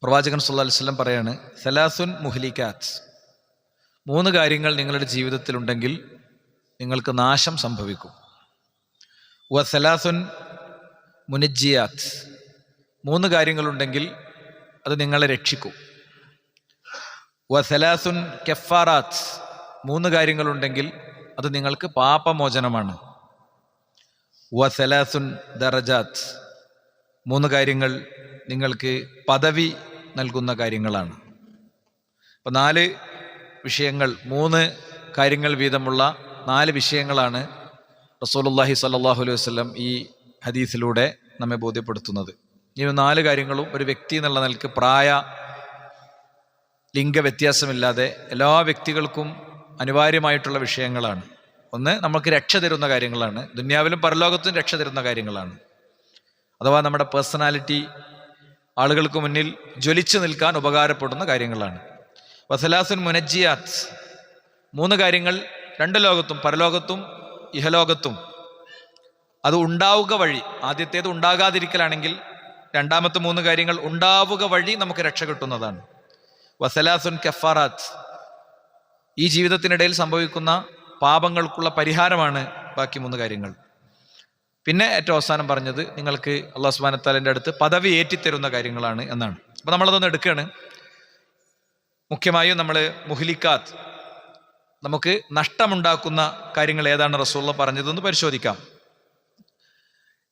പ്രവാചകൻ സല്ലല്ലാഹു അലൈഹി വസല്ലം പറയാണ്, സലാസുൻ മുഹ്ലിക്കാത്ത്, 3 കാര്യങ്ങൾ നിങ്ങളുടെ ജീവിതത്തിലുണ്ടെങ്കിൽ നിങ്ങൾക്ക് നാശം സംഭവിക്കും. വ സലാസുൻ മുനജ്ജിയാത്ത്, 3 കാര്യങ്ങളുണ്ടെങ്കിൽ അത് നിങ്ങളെ രക്ഷിക്കും. വ സലാസുൻ കഫാറാത്ത്, 3 കാര്യങ്ങളുണ്ടെങ്കിൽ അത് നിങ്ങൾക്ക് പാപമോചനമാണ്. വ സലാസുൻ ദറജാത്ത്, 3 കാര്യങ്ങൾ നിങ്ങൾക്ക് പദവി നൽകുന്ന കാര്യങ്ങളാണ്. അപ്പോൾ 4 വിഷയങ്ങൾ, 3 കാര്യങ്ങൾ വീതമുള്ള 4 വിഷയങ്ങളാണ് റസൂലുള്ളാഹി സ്വല്ലല്ലാഹു അലൈഹി വസല്ലം ഈ ഹദീസിലൂടെ നമ്മെ ബോധ്യപ്പെടുത്തുന്നത്. ഈ 4 കാര്യങ്ങളും ഒരു വ്യക്തി എന്നുള്ള നിലക്ക് പ്രായ ലിംഗ വ്യത്യാസമില്ലാതെ എല്ലാ വ്യക്തികൾക്കും അനിവാര്യമായിട്ടുള്ള വിഷയങ്ങളാണ്. ഒന്ന്, നമുക്ക് രക്ഷ തരുന്ന കാര്യങ്ങളാണ്, ദുനിയാവിലും പരലോകത്തും രക്ഷ തരുന്ന കാര്യങ്ങളാണ്. അഥവാ നമ്മുടെ പേഴ്സണാലിറ്റി ആളുകൾക്ക് മുന്നിൽ ജ്വലിച്ചു നിൽക്കാൻ ഉപകാരപ്പെടുന്ന കാര്യങ്ങളാണ്. വസലാസുൻ മുനജ്ജിയാത്ത്, 3 കാര്യങ്ങൾ 2 ലോകത്തും പരലോകത്തും ഇഹലോകത്തും അത് ഉണ്ടാവുക വഴി, ആദ്യത്തേത് ഉണ്ടാകാതിരിക്കലാണെങ്കിൽ രണ്ടാമത്തെ 3 കാര്യങ്ങൾ ഉണ്ടാവുക വഴി നമുക്ക് രക്ഷ കിട്ടുന്നതാണ്. വസലാസുൻ കഫാറാത്ത്, ഈ ജീവിതത്തിനിടയിൽ സംഭവിക്കുന്ന പാപങ്ങൾക്കുള്ള പരിഹാരമാണ് ബാക്കി 3 കാര്യങ്ങൾ. പിന്നെ ഏറ്റവും അവസാനം പറഞ്ഞത് നിങ്ങൾക്ക് അല്ലാഹു സുബ്ഹാനഹു വ തആലയുടെ അടുത്ത് പദവി ഏറ്റിത്തരുന്ന കാര്യങ്ങളാണ് എന്നാണ്. അപ്പോൾ നമ്മളതൊന്ന് എടുക്കുകയാണ്. മുഖ്യമായും നമ്മൾ മുഹ്ലിക്കാത്ത്, നമുക്ക് നഷ്ടമുണ്ടാക്കുന്ന കാര്യങ്ങൾ ഏതാണ് റസൂലുള്ളാഹി പറഞ്ഞതെന്ന് പരിശോധിക്കാം.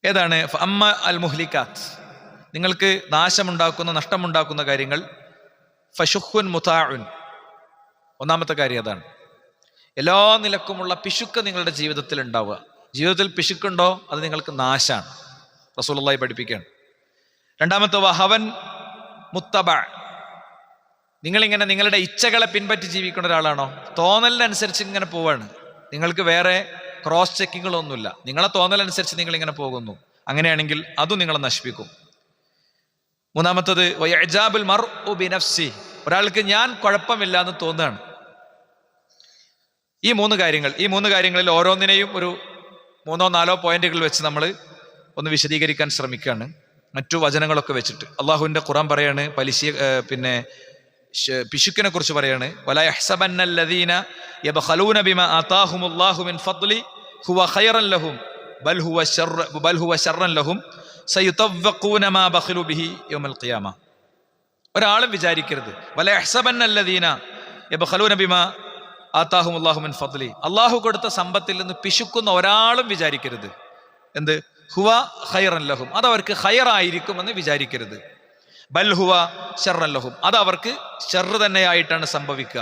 ഏതാണ്? അമ്മ അൽ മുഹ്ലിക്കാത്ത്, നിങ്ങൾക്ക് നാശമുണ്ടാക്കുന്ന നഷ്ടമുണ്ടാക്കുന്ന കാര്യങ്ങൾ. ഫശുഹുൻ മുതാഉൻ, ഒന്നാമത്തെ കാര്യം അതാണ്. എല്ലാ നിലക്കുമുള്ള പിശുക്ക് നിങ്ങളുടെ ജീവിതത്തിൽ ഉണ്ടാവുക. ജീവിതത്തിൽ പിശുക്കുണ്ടോ അത് നിങ്ങൾക്ക് നാശാണ്, റസൂലുള്ളാഹി പഠിപ്പിക്കുകയാണ്. രണ്ടാമത്തെ വഹവൻ മുത്തബ, നിങ്ങളിങ്ങനെ നിങ്ങളുടെ ഇച്ഛകളെ പിൻപറ്റി ജീവിക്കുന്ന ഒരാളാണോ? തോന്നലിനനുസരിച്ച് ഇങ്ങനെ പോവാണ്, നിങ്ങൾക്ക് വേറെ ക്രോസ് ചെക്കിങ്ങുകളൊന്നുമില്ല, നിങ്ങളെ തോന്നലനുസരിച്ച് നിങ്ങളിങ്ങനെ പോകുന്നു, അങ്ങനെയാണെങ്കിൽ അതും നിങ്ങളെ നശിപ്പിക്കും. മൂന്നാമത്തത് വയജാബുൽ മർഉ ബിനഫ്സി, ഒരാൾക്ക് ഞാൻ കുഴപ്പമില്ല എന്ന് തോന്നുകയാണ്. ഈ 3 കാര്യങ്ങളിൽ ഓരോന്നിനെയും ഒരു 3-4 പോയിന്റുകൾ വെച്ച് നമ്മൾ ഒന്ന് വിശദീകരിക്കാൻ ശ്രമിക്കുകയാണ്, മറ്റു വചനങ്ങളൊക്കെ വെച്ചിട്ട്. അള്ളാഹുവിൻ്റെ ഖുർആൻ പറയാണ്, പിശുക്കിനെ കുറിച്ച് പറയാണ്, വലാ യഹ്സബന്നല്ലദീന യബ്ഖലൂന ബിമാ ആതാഹുമുല്ലാഹു മിൻ ഫദ്ലി ഹുവ ഖൈറൻ ലഹും ബൽ ഹുവ ശർറൻ ലഹും സയുതവഖൂന മാ ബഖലു ബിഹി യൗമൽ ഖിയാമ. ഒരാളും വിചാരിക്കരുത്, വലാ യഹ്സബന്നല്ലദീന യബ്ഖലൂന ബിമാ ആതാഹുമുല്ലാഹു മിൻ ഫദ്ലി, അള്ളാഹു കൊടുത്ത സമ്പത്തിൽ നിന്ന് പിശുക്കുന്ന ഒരാളും വിചാരിക്കരുത്. എന്ത്? ഹുവ ഖൈറൻ ലഹും, അത് അവർക്ക് ഖൈറായിരിക്കുമെന്ന് വിചാരിക്കരുത്. ബൽ ഹുവ ശർറൻ ലഹും, അത് അവർക്ക് ശർറ് തന്നെയായിട്ടാണ് സംഭവിക്കുക.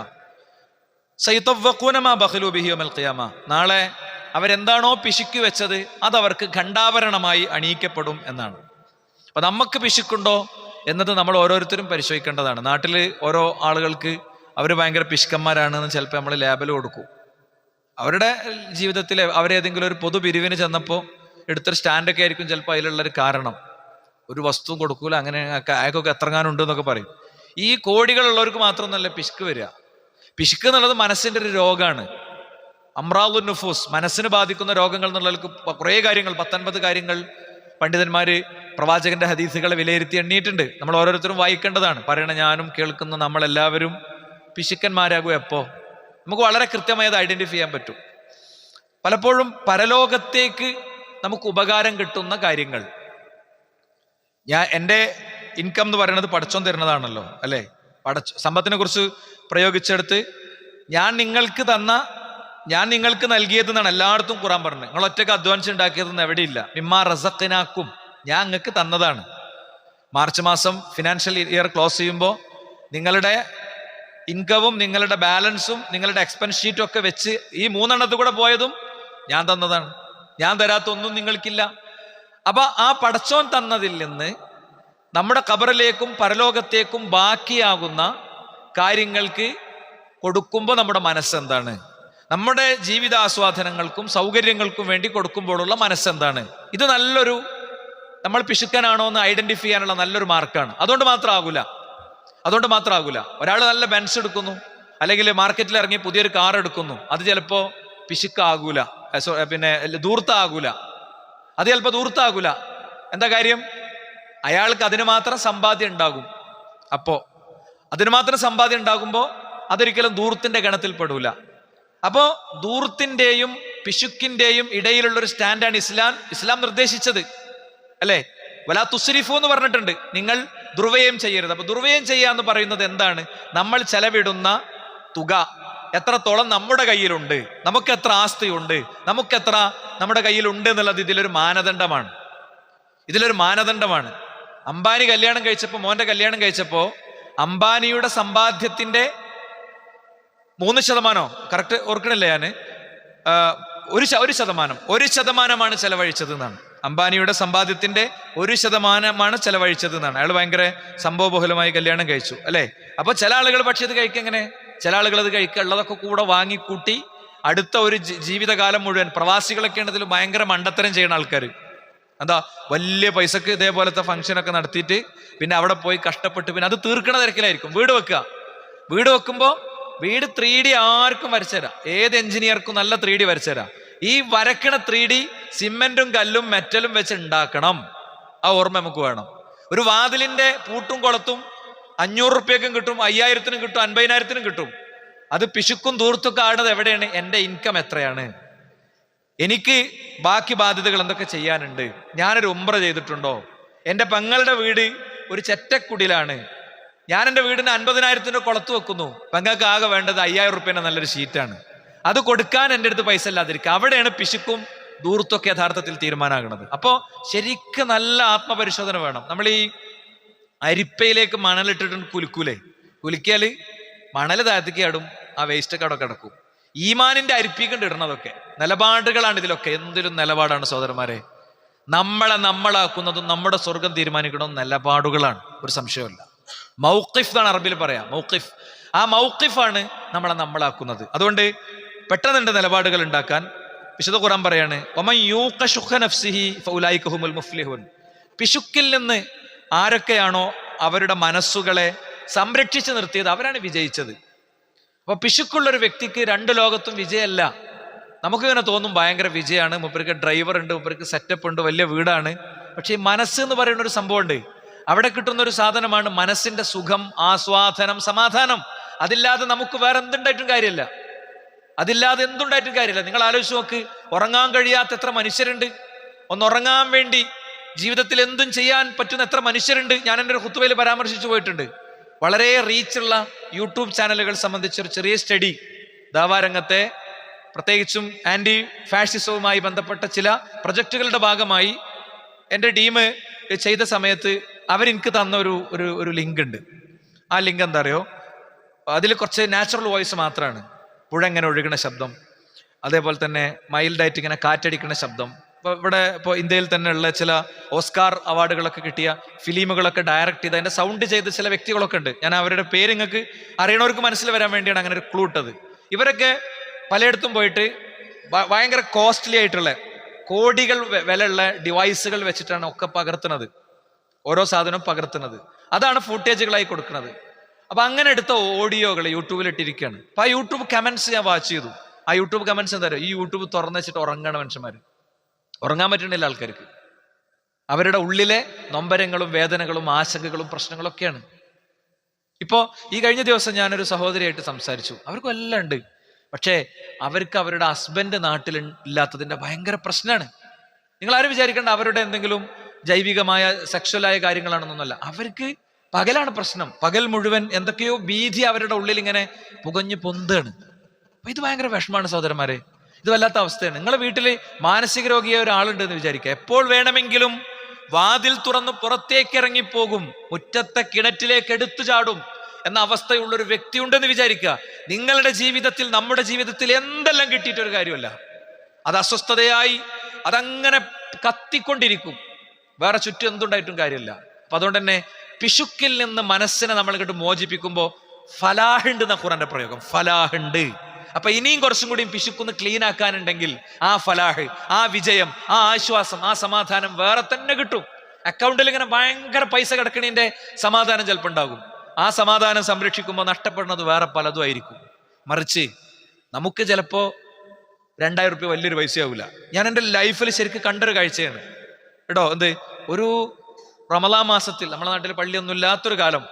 സയുതവഖൂന മാ ബഖലു ബിഹി യൗമൽ ഖിയാമ, നാളെ അവരെന്താണോ പിശുക്കി വെച്ചത് അത് അവർക്ക് ഖണ്ഡാഭരണമായി അണിയിക്കപ്പെടും എന്നാണ്. അപ്പൊ നമുക്ക് പിശുക്കുണ്ടോ എന്നത് നമ്മൾ ഓരോരുത്തരും പരിശോധിക്കേണ്ടതാണ്. നാട്ടിൽ ഓരോ ആളുകൾക്ക് അവർ ഭയങ്കര പിശുക്കന്മാരാണെന്ന് ചിലപ്പോൾ നമ്മൾ ലേബൽ കൊടുക്കും. അവരുടെ ജീവിതത്തിൽ അവരേതെങ്കിലും ഒരു പൊതുപിരിവിന് ചെന്നപ്പോൾ എടുത്തൊരു സ്റ്റാൻഡൊക്കെ ആയിരിക്കും ചിലപ്പോൾ അതിലുള്ളൊരു കാരണം. ഒരു വസ്തുവും കൊടുക്കൂല, അങ്ങനെ അയാൾക്കൊക്കെ എത്രങ്ങാനുണ്ട് എന്നൊക്കെ പറയും. ഈ കോടികളുള്ളവർക്ക് മാത്രമൊന്നുമല്ല പിശുക്ക് വരിക. പിശുക്ക് എന്നുള്ളത് മനസ്സിൻ്റെ ഒരു രോഗമാണ്. അമ്രാദുൻ നുഫൂസ്, മനസ്സിന് ബാധിക്കുന്ന രോഗങ്ങൾ എന്നുള്ളവർക്ക് കുറേ കാര്യങ്ങൾ, 19 കാര്യങ്ങൾ പണ്ഡിതന്മാര് പ്രവാചകന്റെ ഹദീസുകളെ വിലയിരുത്തി എണ്ണിയിട്ടുണ്ട്. നമ്മൾ ഓരോരുത്തരും വായിക്കേണ്ടതാണ്. പറയണ ഞാനും കേൾക്കുന്ന നമ്മളെല്ലാവരും പിശുക്കന്മാരാകും എപ്പോ? നമുക്ക് വളരെ കൃത്യമായി അത് ഐഡന്റിഫൈ ചെയ്യാൻ പറ്റും. പലപ്പോഴും പരലോകത്തേക്ക് നമുക്ക് ഉപകാരം കിട്ടുന്ന കാര്യങ്ങൾ, എൻ്റെ ഇൻകം എന്ന് പറയുന്നത് പടച്ചോൻ തരുന്നതാണല്ലോ, അല്ലേ? സമ്പത്തിനെ കുറിച്ച് പ്രയോഗിച്ചെടുത്ത് ഞാൻ നിങ്ങൾക്ക് നൽകിയതെന്നാണ് എല്ലായിടത്തും ഖുർആൻ പറഞ്ഞത്. നിങ്ങൾ ഒറ്റയ്ക്ക് അധ്വാനിച്ച് ഉണ്ടാക്കിയതെന്ന് എവിടെയില്ല. മിമ്മാ റസഖ്നാക്കും, ഞാൻ നിങ്ങൾക്ക് തന്നതാണ്. മാർച്ച് മാസം ഫിനാൻഷ്യൽ ഇയർ ക്ലോസ് ചെയ്യുമ്പോൾ നിങ്ങളുടെ ഇൻകവും നിങ്ങളുടെ ബാലൻസും നിങ്ങളുടെ എക്സ്പെൻസ് ഷീറ്റും ഒക്കെ വെച്ച് ഈ 3 എണ്ണത്തിൽ കൂടെ പോയതും ഞാൻ തന്നതാണ്. ഞാൻ തരാത്ത ഒന്നും നിങ്ങൾക്കില്ല. അപ്പൊ ആ പടച്ചോൻ തന്നതിൽ നിന്ന് നമ്മുടെ ഖബറിലേക്കും പരലോകത്തേക്കും ബാക്കിയാകുന്ന കാര്യങ്ങൾക്ക് കൊടുക്കുമ്പോൾ നമ്മുടെ മനസ്സെന്താണ്? നമ്മുടെ ജീവിതാസ്വാദനങ്ങൾക്കും സൗകര്യങ്ങൾക്കും വേണ്ടി കൊടുക്കുമ്പോഴുള്ള മനസ്സെന്താണ്? ഇത് നല്ലൊരു, നമ്മൾ പിശുക്കനാണോ എന്ന് ഐഡന്റിഫൈ ചെയ്യാനുള്ള നല്ലൊരു മാർക്കാണ്. അതുകൊണ്ട് മാത്രം ആകൂല. ഒരാൾ നല്ല ബെൻസ് എടുക്കുന്നു, അല്ലെങ്കിൽ മാർക്കറ്റിൽ ഇറങ്ങി പുതിയൊരു കാർ എടുക്കുന്നു, അത് ചിലപ്പോ പിശുക്കാകൂല, ധൂർത്താകൂല. അത് ചിലപ്പോൾ ധൂർത്താകൂല. എന്താ കാര്യം? അയാൾക്ക് അതിന് മാത്രം സമ്പാദ്യം ഉണ്ടാകും. അപ്പോ അതിന് മാത്രം സമ്പാദ്യം ഉണ്ടാകുമ്പോൾ അതൊരിക്കലും ധൂർത്തിന്റെ ഗണത്തിൽ പെടൂല. അപ്പോ ധൂർത്തിന്റെയും പിശുക്കിന്റെയും ഇടയിലുള്ളൊരു സ്റ്റാൻഡാണ് ഇസ്ലാം നിർദ്ദേശിച്ചത്, അല്ലേ? വലാ തുസ്രിഫു എന്ന് പറഞ്ഞിട്ടുണ്ട്, നിങ്ങൾ ദുർവ്യയം ചെയ്യരുത്. അപ്പൊ ദുർവ്യയം ചെയ്യാന്ന് പറയുന്നത് എന്താണ്? നമ്മൾ ചെലവിടുന്ന തുക എത്രത്തോളം നമ്മുടെ കയ്യിലുണ്ട്, നമുക്ക് എത്ര ആസ്തിയുണ്ട്, നമുക്കെത്ര നമ്മുടെ കയ്യിലുണ്ട് എന്നുള്ളത് ഇതിലൊരു മാനദണ്ഡമാണ്. അംബാനി കല്യാണം കഴിച്ചപ്പോ, മോന്റെ കല്യാണം കഴിച്ചപ്പോ അംബാനിയുടെ സമ്പാദ്യത്തിന്റെ 3% കറക്റ്റ് ഓർക്കണില്ല ഞാന്, 1% ചെലവഴിച്ചത് എന്നാണ്. അംബാനിയുടെ സമ്പാദ്യത്തിന്റെ 1% ചെലവഴിച്ചത് എന്നാണ്. അയാൾ ഭയങ്കര സംഭവബഹുലമായി കല്യാണം കഴിച്ചു, അല്ലെ? അപ്പൊ ചില ആളുകൾ പക്ഷെ ഇത് കഴിക്കെങ്ങനെ, ചില ആളുകൾ അത് കഴിക്കുള്ളതൊക്കെ കൂടെ വാങ്ങിക്കൂട്ടി അടുത്ത ഒരു ജീവിതകാലം മുഴുവൻ, പ്രവാസികളൊക്കെ ഉണ്ടതിൽ ഭയങ്കര മണ്ടത്തരം ചെയ്യുന്ന ആൾക്കാർ. എന്താ, വലിയ പൈസക്ക് ഇതേപോലത്തെ ഫംഗ്ഷനൊക്കെ നടത്തിയിട്ട് പിന്നെ അവിടെ പോയി കഷ്ടപ്പെട്ട് പിന്നെ അത് തീർക്കണ തിരക്കിലായിരിക്കും. വീട് വെക്കുമ്പോൾ വീട് 3D ആർക്കും വരച്ചുതരാം, ഏത് എഞ്ചിനീയർക്കും നല്ല 3D വരച്ചുതരാം. ഈ വരക്കണ 3D സിമെന്റും കല്ലും മെറ്റലും വെച്ച് ഉണ്ടാക്കണം. ആ ഓർമ്മ നമുക്ക് വേണം. ഒരു വാതിലിന്റെ പൂട്ടും കുളത്തും 500 റുപ്യക്കും കിട്ടും, 5000-നും കിട്ടും, 50,000-നും കിട്ടും. അത് പിശുക്കും ധൂർത്തൊക്കെ ആടുന്നത് എവിടെയാണ്? എൻ്റെ ഇൻകം എത്രയാണ്, എനിക്ക് ബാക്കി ബാധ്യതകൾ എന്തൊക്കെ ചെയ്യാനുണ്ട്, ഞാനൊരു ഉംറ ചെയ്തിട്ടുണ്ടോ, എൻ്റെ പെങ്ങളുടെ വീട് ഒരു ചെറ്റക്കുടിലാണ്, ഞാൻ എൻ്റെ വീടിന് 50,000-ന്റെ കുളത്ത് വെക്കുന്നു, പെങ്ങൾക്ക് ആകെ വേണ്ടത് 5000 റുപ്യേന്റെ നല്ലൊരു ഷീറ്റാണ്, അത് കൊടുക്കാൻ എൻ്റെ അടുത്ത് പൈസ ഇല്ലാതിരിക്കുക. അവിടെയാണ് പിശുക്കും ധൂർത്തൊക്കെ യഥാർത്ഥത്തിൽ തീരുമാനമാകുന്നത്. അപ്പോൾ ശരിക്കും നല്ല ആത്മപരിശോധന വേണം. നമ്മൾ ഈ അരിപ്പയിലേക്ക് മണലിട്ടിട്ട് കുലിക്കിയാൽ മണൽ താഴ്ത്തിക്കാടും, ആ വേസ്റ്റൊക്കെ അവിടെ കിടക്കും. ഈമാനിന്റെ അരിപ്പിക്കൊണ്ട് ഇടണതൊക്കെ നിലപാടുകളാണ് ഇതിലൊക്കെ. എന്തിലും നിലപാടാണ് സഹോദരന്മാരെ. നമ്മളാക്കുന്നതും നമ്മുടെ സ്വർഗം തീരുമാനിക്കണമെന്ന് നിലപാടുകളാണ്, ഒരു സംശയമില്ല. മൗഖിഫ് എന്നാണ് അറബിയിൽ പറയാം, മൗഖിഫ്. ആ മൗഖിഫാണ് നമ്മളാക്കുന്നത്. അതുകൊണ്ട് പെട്ടെന്നുണ്ട് നിലപാടുകൾ ഉണ്ടാക്കാൻ. വിശുദ്ധ ഖുർആൻ പറയാണ്, വമൻ യൂഖ ശുഖ നഫ്സിഹി ഫഉലൈക ഹുമുൽ മുഫ്ലിഹൂൻ. പിശുക്കിൽ നിന്ന് ആരൊക്കെയാണോ അവരുടെ മനസ്സുകളെ സംരക്ഷിച്ചു നിർത്തിയത് അവരാണ് വിജയിച്ചത്. അപ്പൊ പിശുക്കുള്ളൊരു വ്യക്തിക്ക് 2 ലോകത്തും വിജയമല്ല. നമുക്കിങ്ങനെ തോന്നും ഭയങ്കര വിജയമാണ്, മൂപ്പർക്ക് ഡ്രൈവർ ഉണ്ട്, മൂപ്പർക്ക് സെറ്റപ്പ് ഉണ്ട്, വലിയ വീടാണ്. പക്ഷെ ഈ മനസ്സ് എന്ന് പറയുന്ന ഒരു സംഭവം ഉണ്ട്. അവിടെ കിട്ടുന്ന ഒരു സാധനമാണ് മനസ്സിന്റെ സുഖം, ആസ്വാദനം, സമാധാനം. അതില്ലാതെ നമുക്ക് വേറെ എന്തുണ്ടായിട്ടും കാര്യമില്ല. നിങ്ങൾ ആലോചിച്ച് നോക്ക്, ഉറങ്ങാൻ കഴിയാത്ത എത്ര മനുഷ്യരുണ്ട്. ഉറങ്ങാൻ വേണ്ടി ജീവിതത്തിൽ എന്തും ചെയ്യാൻ പറ്റുന്ന എത്ര മനുഷ്യരുണ്ട്. ഞാൻ എൻ്റെ ഒരു ഖുത്ബയിൽ പരാമർശിച്ചു പോയിട്ടുണ്ട്. വളരെ റീച്ചുള്ള യൂട്യൂബ് ചാനലുകൾ സംബന്ധിച്ചൊരു ചെറിയ സ്റ്റഡി, ദാവാരംഗത്തെ പ്രത്യേകിച്ചും ആന്റി ഫാഷിസവുമായി ബന്ധപ്പെട്ട ചില പ്രൊജക്റ്റുകളുടെ ഭാഗമായി എൻ്റെ ടീം ചെയ്ത സമയത്ത് അവരെനിക്ക് തന്ന ഒരു ലിങ്ക് ഉണ്ട്. ആ ലിങ്ക് എന്താ അറിയോ? അതിൽ കുറച്ച് നാച്ചുറൽ വോയിസ് മാത്രമാണ്. പുഴ ഇങ്ങനെ ഒഴുകുന്ന ശബ്ദം, അതേപോലെ തന്നെ മൈൽഡായിട്ട് ഇങ്ങനെ കാറ്റടിക്കുന്ന ശബ്ദം. ഇപ്പോൾ ഇന്ത്യയിൽ തന്നെ ഉള്ള ചില ഓസ്കാർ അവാർഡുകളൊക്കെ കിട്ടിയ ഫിലിമുകളൊക്കെ ഡയറക്റ്റ് ചെയ്ത് അതിന്റെ സൗണ്ട് ചെയ്ത ചില വ്യക്തികളൊക്കെ ഉണ്ട്. ഞാൻ അവരുടെ പേര് നിങ്ങൾക്ക് അറിയണവർക്ക് മനസ്സിൽ വരാൻ വേണ്ടിയാണ് അങ്ങനെ ഒരു ക്ലൂ ഇട്ടത്. ഇവരൊക്കെ പലയിടത്തും പോയിട്ട് ഭയങ്കര കോസ്റ്റ്ലി ആയിട്ടുള്ള കോടികൾ വിലയുള്ള ഡിവൈസുകൾ വെച്ചിട്ടാണ് ഒക്കെ പകർത്തുന്നത്, ഓരോ സാധനവും പകർത്തുന്നത്. അതാണ് ഫുട്ടേജുകളായി കൊടുക്കുന്നത്. അപ്പൊ അങ്ങനെ എടുത്ത ഓഡിയോകൾ യൂട്യൂബിൽ ഇട്ടിരിക്കുകയാണ്. അപ്പൊ ആ യൂട്യൂബ് കമന്റ്സ് ഞാൻ വാച്ച് ചെയ്തു. ആ യൂട്യൂബ് കമന്റ്സ് എന്താ പറയുക? ഈ യൂട്യൂബ് തുറന്നു വെച്ചിട്ട് ഉറങ്ങണ മനുഷ്യന്മാർ, ഉറങ്ങാൻ പറ്റുന്നില്ല ആൾക്കാർക്ക്. അവരുടെ ഉള്ളിലെ നൊമ്പരങ്ങളും വേദനകളും ആശങ്കകളും പ്രശ്നങ്ങളൊക്കെയാണ്. ഇപ്പോ ഈ കഴിഞ്ഞ ദിവസം ഞാനൊരു സഹോദരിയായിട്ട് സംസാരിച്ചു. അവർക്കും എല്ലാം ഉണ്ട്, പക്ഷേ അവർക്ക് അവരുടെ ഹസ്ബൻഡ് നാട്ടിൽ ഇല്ലാത്തതിന്റെ ഭയങ്കര പ്രശ്നമാണ്. നിങ്ങൾ ആരും വിചാരിക്കേണ്ട അവരുടെ എന്തെങ്കിലും ജൈവികമായ സെക്ഷലായ കാര്യങ്ങളാണെന്നൊന്നുമല്ല. അവർക്ക് പകലാണ് പ്രശ്നം. പകൽ മുഴുവൻ എന്തൊക്കെയോ ഭീതി അവരുടെ ഉള്ളിൽ ഇങ്ങനെ പുകഞ്ഞു പൊന്താണ്. അപ്പൊ ഇത് ഭയങ്കര വിഷമാണ് സഹോദരന്മാരെ. ഇത് വല്ലാത്ത അവസ്ഥയാണ്. നിങ്ങളെ വീട്ടിൽ മാനസിക രോഗിയായ ഒരാളുണ്ട് എന്ന് വിചാരിക്കുക. എപ്പോൾ വേണമെങ്കിലും വാതിൽ തുറന്ന് പുറത്തേക്ക് ഇറങ്ങിപ്പോകും, മുറ്റത്തെ കിണറ്റിലേക്ക് എടുത്തു ചാടും എന്ന അവസ്ഥയുള്ളൊരു വ്യക്തി ഉണ്ടെന്ന് വിചാരിക്കുക. നിങ്ങളുടെ ജീവിതത്തിൽ, നമ്മുടെ ജീവിതത്തിൽ എന്തെല്ലാം കിട്ടിയിട്ടൊരു കാര്യമല്ല. അത് അസ്വസ്ഥതയായി അതങ്ങനെ കത്തിക്കൊണ്ടിരിക്കും. വേറെ ചുറ്റും എന്തുണ്ടായിട്ടും കാര്യമില്ല. അപ്പൊ അതുകൊണ്ട് തന്നെ പിശുക്കിൽ നിന്ന് മനസ്സിനെ നമ്മൾ ഇങ്ങോട്ട് മോചിപ്പിക്കുമ്പോൾ ഫലാഹുണ്ട് എന്ന ഖുറാന്റെ പ്രയോഗം, ഫലാഹുണ്ട്. അപ്പൊ ഇനിയും കുറച്ചും കൂടിയും പിശുക്കൊന്ന് ക്ലീൻ ആക്കാനുണ്ടെങ്കിൽ ആ ഫലാഹ്, ആ വിജയം, ആ ആശ്വാസം, ആ സമാധാനം വേറെ തന്നെ കിട്ടും. അക്കൗണ്ടിൽ ഇങ്ങനെ ഭയങ്കര പൈസ കിടക്കണതിന്റെ സമാധാനം ചിലപ്പോൾ ഉണ്ടാകും. ആ സമാധാനം സംരക്ഷിക്കുമ്പോൾ നഷ്ടപ്പെടുന്നത് വേറെ പലതും ആയിരിക്കും. മറിച്ച് നമുക്ക് ചിലപ്പോ 2000 റുപ്യ വലിയൊരു പൈസയാവില്ല. ഞാൻ എൻ്റെ ലൈഫിൽ ശരിക്കും കണ്ടൊരു കാഴ്ചയാണ് കേട്ടോ. ഒരു റമളാൻ മാസത്തിൽ, നമ്മുടെ നാട്ടിൽ പള്ളിയൊന്നും ഇല്ലാത്തൊരു കാലം,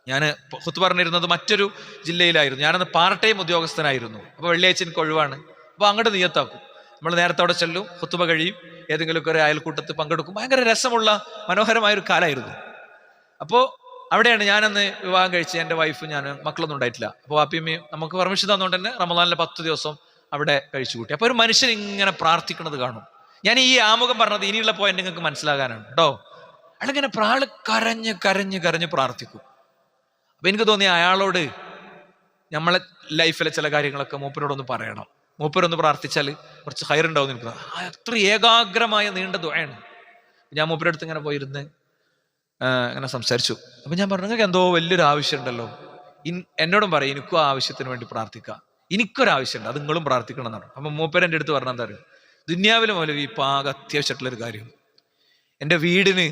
ഞാൻ ഖുത്ബ പറഞ്ഞിരുന്നത് മറ്റൊരു ജില്ലയിലായിരുന്നു. ഞാനന്ന് പാർട്ട് ടൈം ഉദ്യോഗസ്ഥനായിരുന്നു. അപ്പോൾ വെള്ളിയാഴ്ച എനിക്ക് ഒഴിവാണ്. അപ്പോൾ അങ്ങോട്ട് നിയത്താക്കും. നമ്മൾ നേരത്തെ അവിടെ ചെല്ലും, ഖുത്ബ കഴിയും, ഏതെങ്കിലുമൊക്കെ ഒരു അയൽക്കൂട്ടത്തിൽ പങ്കെടുക്കും. ഭയങ്കര രസമുള്ള മനോഹരമായൊരു കാലമായിരുന്നു. അപ്പോൾ അവിടെയാണ് ഞാനന്ന് വിവാഹം കഴിച്ച് എൻ്റെ വൈഫ്, ഞാൻ മക്കളൊന്നും ഉണ്ടായിട്ടില്ല. അപ്പോൾ വാപ്പിയമ്മയും നമുക്ക് പെർമിഷൻ തന്നുകൊണ്ട് തന്നെ റമദാനിലെ 10 ദിവസം അവിടെ കഴിച്ചു കൂട്ടി. അപ്പോൾ ഒരു മനുഷ്യൻ ഇങ്ങനെ പ്രാർത്ഥിക്കുന്നത് കാണും. ഞാൻ ഈ ആമുഖം പറഞ്ഞത് ഇനിയുള്ള പോയിന്റ് നിങ്ങൾക്ക് മനസ്സിലാകാനാണ് കേട്ടോ. അയാളിങ്ങനെ കരഞ്ഞ് കരഞ്ഞ് കരഞ്ഞ് പ്രാർത്ഥിക്കും. അപ്പൊ എനിക്ക് തോന്നി അയാളോട് നമ്മളെ ലൈഫിലെ ചില കാര്യങ്ങളൊക്കെ മൂപ്പരോടൊന്ന് പറയണം. മൂപ്പരൊന്ന് പ്രാർത്ഥിച്ചാൽ കുറച്ച് ഹൈറുണ്ടാവും എനിക്ക്. അത്ര ഏകാഗ്രമായ നീണ്ട ദുആയാണ്. ഞാൻ മൂപ്പരുടെ അടുത്ത് ഇങ്ങനെ പോയിരുന്ന് ഇങ്ങനെ സംസാരിച്ചു. അപ്പൊ ഞാൻ പറഞ്ഞു, നിങ്ങൾക്ക് എന്തോ വലിയൊരു ആവശ്യം ഉണ്ടല്ലോ, എന്നോടും പറയും എനിക്കും ആ ആവശ്യത്തിന് വേണ്ടി പ്രാർത്ഥിക്കാം, എനിക്കൊരാവശ്യമുണ്ട്, അത് നിങ്ങളും പ്രാർത്ഥിക്കണം എന്നാണ്. അപ്പൊ മൂപ്പരെൻ്റെ അടുത്ത് പറഞ്ഞാൽ എന്താ പറയുക, ദുന്യാവിലെ മൗലവി ഇപ്പം ആകെ അത്യാവശ്യമായിട്ടുള്ളൊരു കാര്യം, എൻ്റെ വീടിന്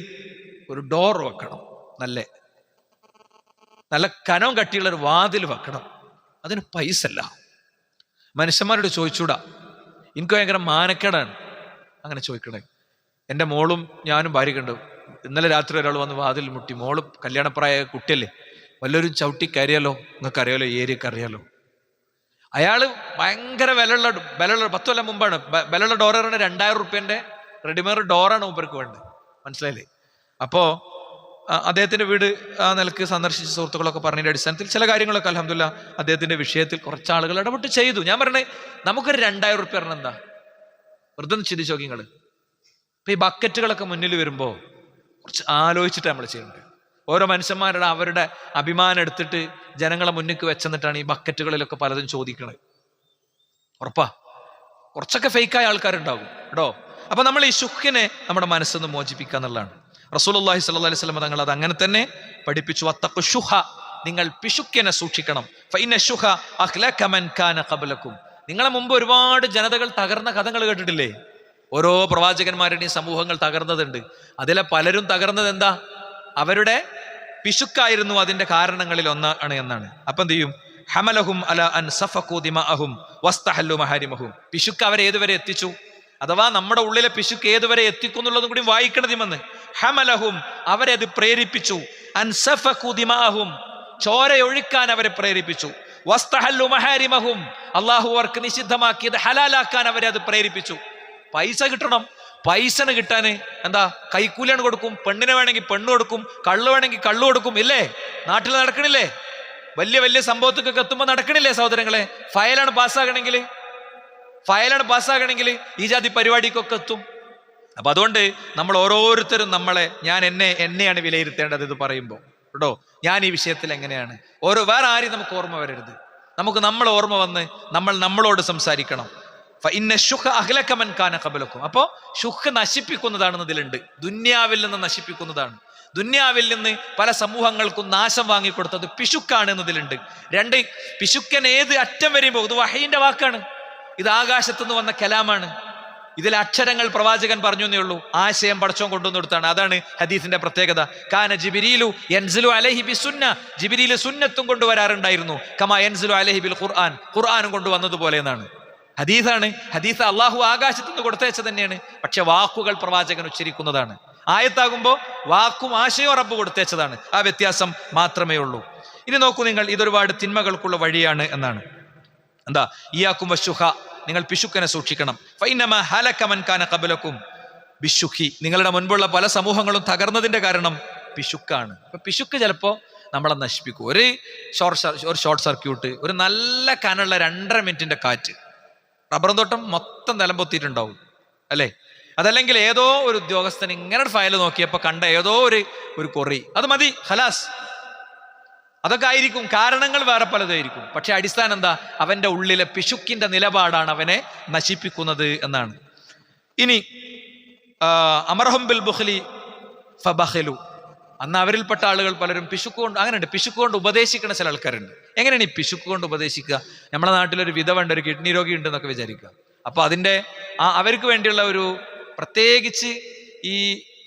ഒരു ഡോർ വെക്കണം, നല്ല കനം കട്ടിയുള്ളൊരു വാതിൽ വെക്കണം, അതിന് പൈസ അല്ല. മനുഷ്യന്മാരോട് ചോദിച്ചൂടാ, എനിക്ക് ഭയങ്കര മാനക്കേടാണ് അങ്ങനെ ചോദിക്കണേ. എൻ്റെ മോളും ഞാനും ഭാര്യ കണ്ടു. ഇന്നലെ രാത്രി ഒരാൾ വന്ന് വാതിൽ മുട്ടി. മോള് കല്യാണപ്രായ കുട്ടിയല്ലേ, വല്ലവരും ചവിട്ടി കയറിയാലോ, നിങ്ങൾക്ക് അറിയാലോ, ഏരിയൊക്കെ അറിയാലോ. അയാള് ഭയങ്കര വിലയുള്ള 10 കൊല്ലം മുമ്പാണ് വിലയുള്ള ഡോറാണ്, 2000 റുപ്യൻ്റെ റെഡിമെയ്ഡ് ഡോറാണ് മൂപ്പർക്ക് വേണ്ടത്. മനസ്സിലായില്ലേ? അപ്പോ അദ്ദേഹത്തിന്റെ വീട് ആ നിലക്ക് സന്ദർശിച്ച സുഹൃത്തുക്കളൊക്കെ പറഞ്ഞതിന്റെ അടിസ്ഥാനത്തിൽ ചില കാര്യങ്ങളൊക്കെ അൽഹംദുലില്ലാ അദ്ദേഹത്തിന്റെ വിഷയത്തിൽ കുറച്ച് ആളുകൾ ഇടപെട്ട് ചെയ്തു. ഞാൻ പറഞ്ഞേ, നമുക്കൊരു 2000 റുപ്യ പറഞ്ഞ എന്താ, വെറുതെ ഒന്ന് ചിന്തിച്ചു നോക്കി നിങ്ങൾ. ഇപ്പൊ ഈ ബക്കറ്റുകളൊക്കെ മുന്നിൽ വരുമ്പോ കുറച്ച് ആലോചിച്ചിട്ട് നമ്മൾ ചെയ്യേണ്ടത്. ഓരോ മനുഷ്യന്മാരുടെ അവരുടെ അഭിമാനം എടുത്തിട്ട് ജനങ്ങളെ മുന്നിക്ക് വെച്ചെന്നിട്ടാണ് ഈ ബക്കറ്റുകളിലൊക്കെ പലതും ചോദിക്കണത്. ഉറപ്പാ കുറച്ചൊക്കെ ഫേക്കായ ആൾക്കാരുണ്ടാകും കേട്ടോ. അപ്പൊ നമ്മൾ ഈ ശുഖിനെ നമ്മുടെ മനസ്സിൽ നിന്ന് മോചിപ്പിക്കുക എന്നുള്ളതാണ്. റസൂലുള്ളാഹി സ്വല്ലല്ലാഹി അലൈഹി വസല്ലം തങ്ങൾ അത് അങ്ങനെ തന്നെ പഠിപ്പിച്ചു. വത്തഖു ശുഹ, നിങ്ങൾ പിശുക്കിനെ സൂക്ഷിക്കണം. ഫഇന്ന ശുഹ അഹ്ലക മൻ കാന ഖബ്ലകും, നിങ്ങളെ മുമ്പ് ഒരുപാട് ജനതകൾ തകർന്ന കഥകൾ കേട്ടിട്ടില്ലേ? ഓരോ പ്രവാചകന്മാരുടെയും സമൂഹങ്ങൾ തകർന്നതുണ്ട്. അതിലെ പലരും തകർന്നത് എന്താ, അവരുടെ പിശുക്കായിരുന്നു അതിന്റെ കാരണങ്ങളിൽ ഒന്നാണ് എന്നാണ്. അപ്പൊ എന്ത് ചെയ്യും? ഹമലഹും അല അൻ സഫഖു ദിമാഅഹും വസ്തഹല്ലു മഹാരിമഹും, പിശുക്ക് അവരെ ഏതുവരെ എത്തിച്ചു, അഥവാ നമ്മുടെ ഉള്ളിലെ പിശുക്ക് ഏതുവരെ എത്തിക്കുന്നുള്ളതും കൂടി വായിക്കണതിമെന്ന്. ഹമലഹും, അവരെ അത് പ്രേരിപ്പിച്ചു. അൻ സഫഖു ദിമാഅഹും, ചോരയൊഴിക്കാൻ അവരെ പ്രേരിപ്പിച്ചു. വസ്തഹല്ലു മഹാരിമഹും, അള്ളാഹു അവർക്ക് നിഷിദ്ധമാക്കിയത് ഹലാലാക്കാൻ അവരെ അത് പ്രേരിപ്പിച്ചു. പൈസ കിട്ടണം, പൈസന് കിട്ടാന് എന്താ, കൈക്കൂലിയാണ് കൊടുക്കും, പെണ്ണിനെ വേണമെങ്കിൽ പെണ്ണ് കൊടുക്കും, കള്ളു വേണമെങ്കിൽ കള്ളു കൊടുക്കും. ഇല്ലേ, നാട്ടിൽ നടക്കണില്ലേ? വലിയ വലിയ സംഭവത്തൊക്കെ എത്തുമ്പോൾ നടക്കണില്ലേ സഹോദരങ്ങളെ? ഫയലാണ് പാസ്സാകണമെങ്കിൽ ഈ ജാതി പരിപാടിക്കൊക്കെ എത്തും. അപ്പൊ അതുകൊണ്ട് നമ്മൾ ഓരോരുത്തരും ഞാൻ എന്നെയാണ് വിലയിരുത്തേണ്ടത്. ഇത് പറയുമ്പോൾ കേട്ടോ, ഞാൻ ഈ വിഷയത്തിൽ എങ്ങനെയാണ്, വേറെ ആരെയും നമുക്ക് ഓർമ്മ വരരുത്. നമുക്ക് നമ്മൾ ഓർമ്മ വന്ന് നമ്മളോട് സംസാരിക്കണം. അപ്പോ ശുഖ് നശിപ്പിക്കുന്നതാണെന്നതിലുണ്ട്, ദുന്യാവിൽ നിന്ന് നശിപ്പിക്കുന്നതാണ്. ദുന്യാവിൽ നിന്ന് പല സമൂഹങ്ങൾക്കും നാശം വാങ്ങിക്കൊടുത്തത് പിശുക്കാണ് എന്നതിലുണ്ട്. 2, പിശുക്കൻ ഏത് അറ്റം വരുമ്പോ, ഇത് വഹയിന്റെ വാക്കാണ്, ഇത് ആകാശത്തുനിന്ന് വന്ന കലാമാണ്. ഇതിൽ അക്ഷരങ്ങൾ പ്രവാചകൻ പറഞ്ഞു എന്നേ ഉള്ളൂ, ആശയം പടച്ചോൻ കൊണ്ടുവന്ന് കൊടുത്താണ്. അതാണ് ഹദീസിന്റെ പ്രത്യേകത. കാന ജിബ്രീലു യൻസിലു അലൈഹി ബിസുന്ന, ജിബ്രീൽ സുന്നത്തും കൊണ്ടുവരാറുണ്ടായിരുന്നു. കമാ യൻസിലു അലൈഹി ബിൽ ഖുർആൻ, ഖുർആനും കൊണ്ടുവന്നതുപോലെ എന്നാണ്. ഹദീസാണ്. ഹദീസ് അള്ളാഹു ആകാശത്ത് നിന്ന് കൊടുത്തയച്ച തന്നെയാണ്, പക്ഷെ വാക്കുകൾ പ്രവാചകൻ ഉച്ചരിക്കുന്നതാണ്. ആയത്താകുമ്പോൾ വാക്കും ആശയവും റബ്ബ് കൊടുത്തയച്ചതാണ്. ആ വ്യത്യാസം മാത്രമേ ഉള്ളൂ. ഇനി നോക്കൂ നിങ്ങൾ, ഇതൊരുപാട് തിന്മകൾക്കുള്ള വഴിയാണ് എന്നാണ്. എന്താ? ഇയ്യാക്കും വശുഹ, നിങ്ങൾ പിശുക്കനെ സൂക്ഷിക്കണം. ഫഇന്നമാ ഹലക മൻ കാന ഖബ്ലകും ബിശുഖി, നിങ്ങളുടെ മുൻപുള്ള പല സമൂഹങ്ങളും തകർന്നതിന്റെ കാരണം പിശുക്കാണ്. അപ്പൊ പിശുക്ക് ചിലപ്പോ നമ്മളെ നശിപ്പിക്കും. ഒരു ഷോർട്ട് സർക്യൂട്ട്, ഒരു നല്ല കനുള്ള 2.5 മിനിറ്റിന്റെ കാറ്റ്, റബ്ബറും തോട്ടം മൊത്തം നിലംപൊത്തിയിട്ടുണ്ടാവും അല്ലേ? അതല്ലെങ്കിൽ ഏതോ ഒരു ഉദ്യോഗസ്ഥൻ ഇങ്ങനെ ഒരു ഫയൽ നോക്കിയപ്പോ കണ്ട ഏതോ ഒരു കൊറി, അത് മതി, ഖലാസ്. അതൊക്കെ ആയിരിക്കും, കാരണങ്ങൾ വേറെ പലതായിരിക്കും. പക്ഷെ അടിസ്ഥാനം എന്താ? അവന്റെ ഉള്ളിലെ പിശുക്കിന്റെ നിലപാടാണ് അവനെ നശിപ്പിക്കുന്നത് എന്നാണ്. ഇനി അമർഹം ബിൽ ബുഖ്ലി ഫബഖലു, അന്ന് അവരിൽപ്പെട്ട ആളുകൾ പലരും പിശുക്കുകൊണ്ട്, അങ്ങനെയുണ്ട്, പിശുക്കുകൊണ്ട് ഉപദേശിക്കുന്ന ചില ആൾക്കാരുണ്ട്. എങ്ങനെയാണ് ഈ പിശുക്കുകൊണ്ട് ഉപദേശിക്കുക? നമ്മുടെ നാട്ടിലൊരു വിധവുണ്ട്, ഒരു കിഡ്നി രോഗി ഉണ്ട് എന്നൊക്കെ വിചാരിക്കുക. അപ്പൊ അതിന്റെ അവർക്ക് വേണ്ടിയുള്ള ഒരു പ്രത്യേകിച്ച് ഈ